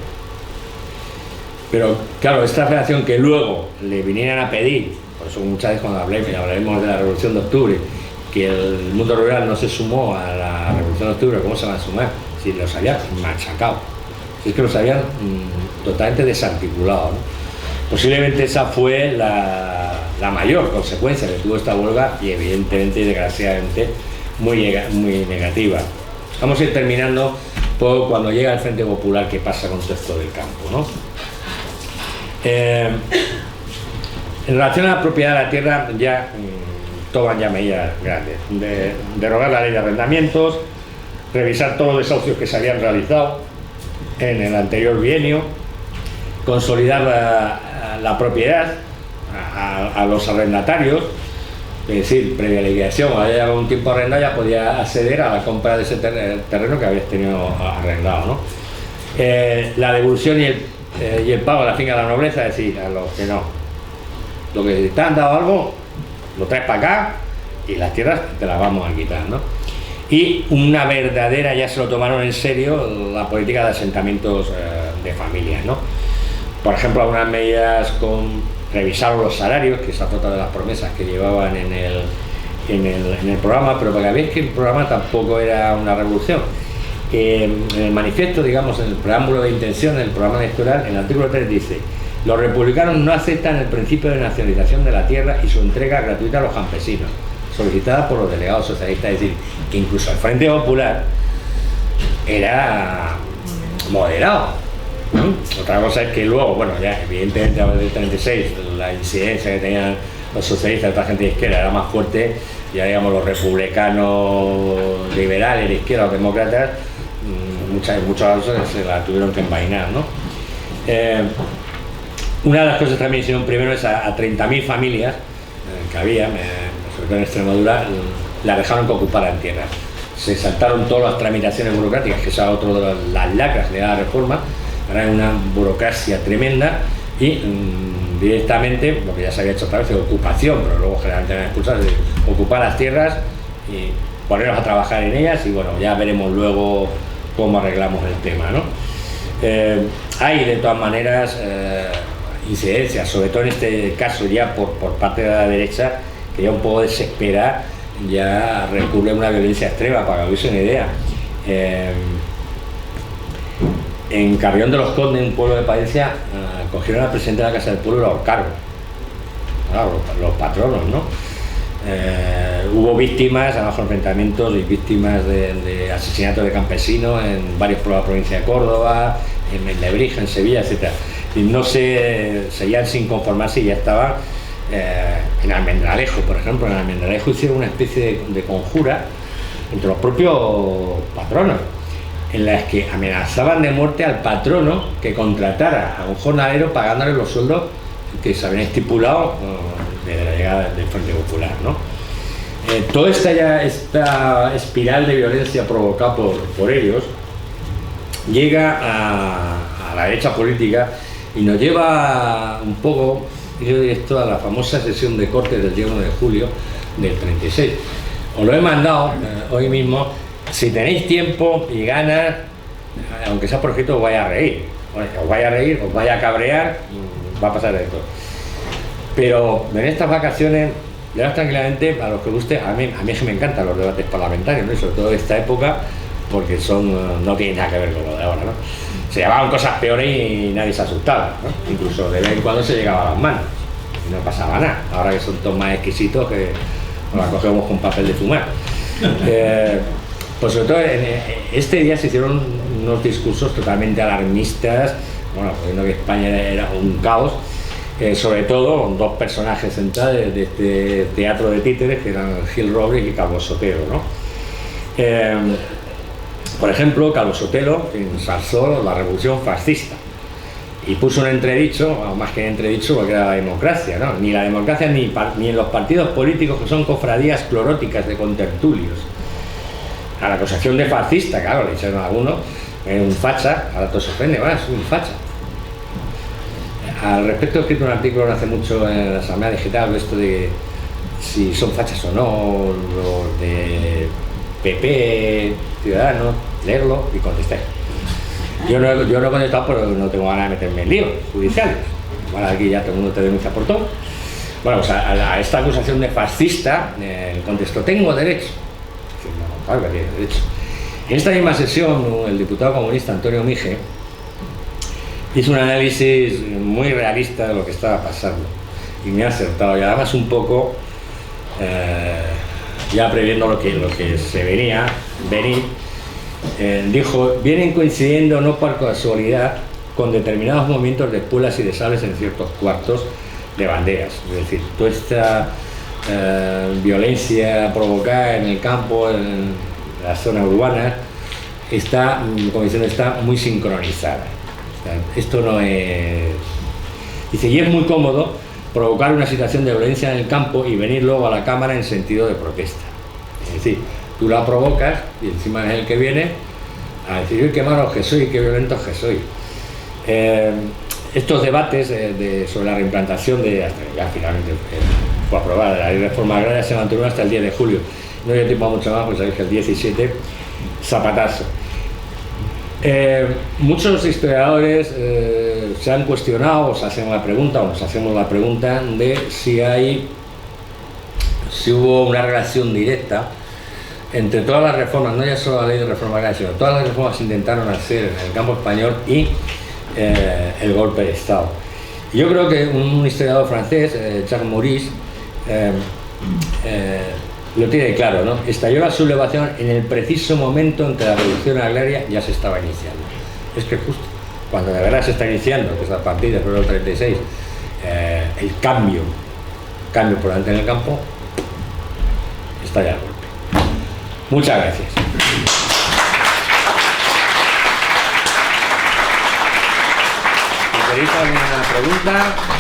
Pero claro, esta federación que luego le vinieran a pedir, por eso muchas veces cuando hablaremos de la Revolución de Octubre, que el mundo rural no se sumó a la Revolución de Octubre, ¿cómo se van a sumar? Si los habían machacado, si es que los habían totalmente desarticulado, ¿no? Posiblemente esa fue la mayor consecuencia que tuvo esta huelga y evidentemente y desgraciadamente muy negativa. Vamos a ir terminando por cuando llega el Frente Popular, qué pasa con todo esto del campo, ¿no? En relación a la propiedad de la tierra ya toman ya medidas grandes, derogar la ley de arrendamientos, revisar todos los desahucios que se habían realizado en el anterior bienio, consolidar la propiedad a los arrendatarios, es decir, previa liquidación, o haya llevado un tiempo arrendado, ya podía acceder a la compra de ese terreno que habías tenido arrendado, ¿no? La devolución y el pago de la finca de la nobleza, es decir, a los que no, lo que te han dado algo, lo traes para acá y las tierras te las vamos a quitar, ¿no? Y una verdadera, ya se lo tomaron en serio, la política de asentamientos de familias, ¿no? Por ejemplo, algunas medidas con revisar los salarios, que esa fue otra de las promesas que llevaban en el programa, pero para que veáis que el programa tampoco era una revolución. En el manifiesto, digamos, en el preámbulo de intención del programa electoral, en el artículo 3 dice: los republicanos no aceptan el principio de nacionalización de la tierra y su entrega gratuita a los campesinos, solicitada por los delegados socialistas. Es decir, que incluso el Frente Popular era moderado. Otra cosa es que luego, bueno, ya evidentemente a partir del 36 la incidencia que tenían los socialistas y otra gente de izquierda era más fuerte, ya digamos los republicanos liberales, de izquierda, los demócratas, muchos casos se la tuvieron que envainar, ¿no? Una de las cosas que también hicieron primero es a 30.000 familias que había, sobre todo en Extremadura, la dejaron que ocuparan tierras. Se saltaron todas las tramitaciones burocráticas, que esa es otra de las lacras de la reforma. Ahora hay una burocracia tremenda y directamente, lo que ya se había hecho otra vez, de ocupación, pero luego generalmente eran expulsados, de ocupar las tierras y ponernos a trabajar en ellas, y bueno, ya veremos luego cómo arreglamos el tema, ¿no? Hay de todas maneras incidencias, sobre todo en este caso ya por parte de la derecha, que ya un poco desesperada ya recurre a una violencia extrema. Para que os una idea, en Carrión de los Condes, un pueblo de Palencia, cogieron al presidente de la Casa del Pueblo y lo ahorcaron, los patronos, ¿no? Hubo víctimas, además enfrentamientos y víctimas de asesinatos de campesinos en varios pueblos de la provincia de Córdoba, en Lebrija, en Sevilla, etc. Y no seguían sin conformarse y ya estaban en Almendralejo, por ejemplo. En Almendralejo hicieron una especie de conjura entre los propios patronos, en las que amenazaban de muerte al patrono que contratara a un jornalero pagándole los sueldos que se habían estipulado desde la llegada del Frente Popular, ¿no? Toda esta espiral de violencia provocada por ellos llega a la derecha política y nos lleva un poco, yo diría esto, a la famosa sesión de cortes del día 1 de julio del 36. Os lo he mandado hoy mismo. Si tenéis tiempo y ganas, aunque sea por escrito, os vais a reír. Os vais a reír, os vais a cabrear, va a pasar de todo. Pero en estas vacaciones, leas tranquilamente, a los que guste. A mí es que me encantan los debates parlamentarios, ¿no? Y sobre todo de esta época, porque no tienen nada que ver con lo de ahora, ¿no? Se llamaban cosas peores y nadie se asustaba, ¿no? Incluso de vez en cuando se llegaba a las manos y no pasaba nada. Ahora que son todos más exquisitos, que nos la cogemos con papel de fumar. Pues sobre todo en este día se hicieron unos discursos totalmente alarmistas, bueno, viendo que España era un caos, sobre todo dos personajes centrales de este teatro de títeres, que eran Gil Robles y Calvo Sotelo, ¿no? Por ejemplo, Calvo Sotelo ensalzó la revolución fascista y puso un entredicho, o más que entredicho, porque era la democracia, ¿no? Ni la democracia ni en los partidos políticos, que son cofradías cloróticas de contertulios. A la acusación de fascista, claro, le echaron a alguno, un facha, ahora todo se ofende, es un facha. Al respecto he escrito un artículo no hace mucho en la Asamblea Digital, esto de si son fachas o no, los de PP, Ciudadanos, leerlo y contestar. Yo no he contestado porque no tengo ganas de meterme en líos judiciales. Bueno, aquí ya todo el mundo te denuncia por todo. Bueno, pues a esta acusación de fascista, contestó, tengo derecho. No, claro que tiene derecho. En esta misma sesión, el diputado comunista Antonio Mige hizo un análisis muy realista de lo que estaba pasando y me ha acertado, y además un poco ya previendo lo que se venir, dijo, vienen coincidiendo no por casualidad con determinados momentos de espuelas y de sables en ciertos cuartos de banderas, es decir, toda esta violencia provocada en el campo, en la zona urbana, está, como diciendo, está muy sincronizada. Esto no es... Dice, y es muy cómodo provocar una situación de violencia en el campo y venir luego a la Cámara en sentido de protesta. Es decir, tú la provocas y encima es el que viene a decir, uy, qué malo que soy, qué violento que soy. Estos debates sobre la reimplantación ya finalmente fue aprobada la ley de reforma agraria, se mantuvo hasta el 10 de julio. No hay tiempo mucho más, pues sabéis que el 17, zapatazo. Muchos historiadores se han cuestionado o se hacen la pregunta, o nos hacemos la pregunta de si hubo una relación directa entre todas las reformas, no ya solo la ley de reforma agraria, sino todas las reformas que se intentaron hacer en el campo español y el golpe de Estado. Yo creo que un historiador francés, Jacques Maurice, lo tiene claro, ¿no? Estalló la sublevación en el preciso momento en que la revolución agraria ya se estaba iniciando. Es que justo cuando de verdad se está iniciando, que es a partir de febrero del 36, el cambio por delante en el campo, estalla el golpe. Muchas gracias. Si queréis alguna pregunta.